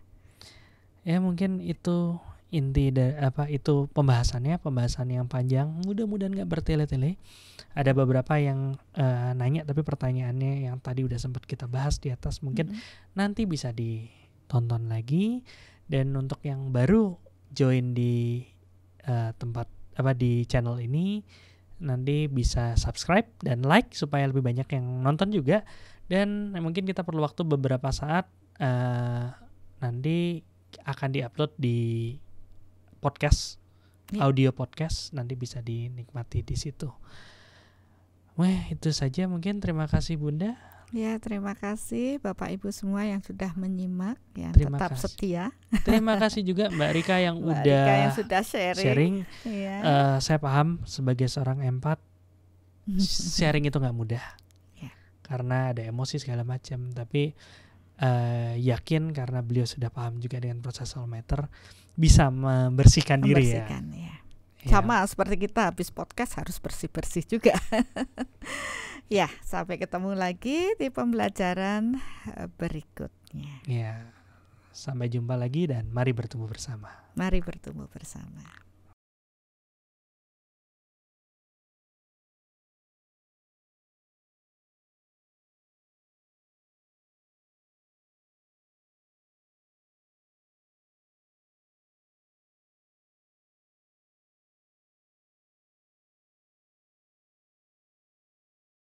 Ya, mungkin itu inti dari pembahasan yang panjang. Mudah-mudahan gak bertele-tele. Ada beberapa yang nanya, tapi pertanyaannya yang tadi udah sempat kita bahas di atas mungkin nanti bisa ditonton lagi. Dan untuk yang baru join di di channel ini, nanti bisa subscribe dan like supaya lebih banyak yang nonton juga. Dan mungkin kita perlu waktu beberapa saat, nanti akan diupload di podcast, audio podcast, nanti bisa dinikmati di situ. Wah, itu saja mungkin. Terima kasih Bunda. Ya, terima kasih Bapak Ibu semua yang sudah menyimak, yang tetap setia. Terima kasih juga Mbak Rika yang yang sudah sharing. Ya. Saya paham sebagai seorang empat, sharing itu nggak mudah, karena ada emosi segala macam. Tapi yakin karena beliau sudah paham juga dengan proses soul matter, bisa membersihkan diri ya. Sama seperti kita habis podcast harus bersih-bersih juga. Ya, sampai ketemu lagi di pembelajaran berikutnya. Ya, sampai jumpa lagi dan mari bertumbuh bersama. Mari bertumbuh bersama.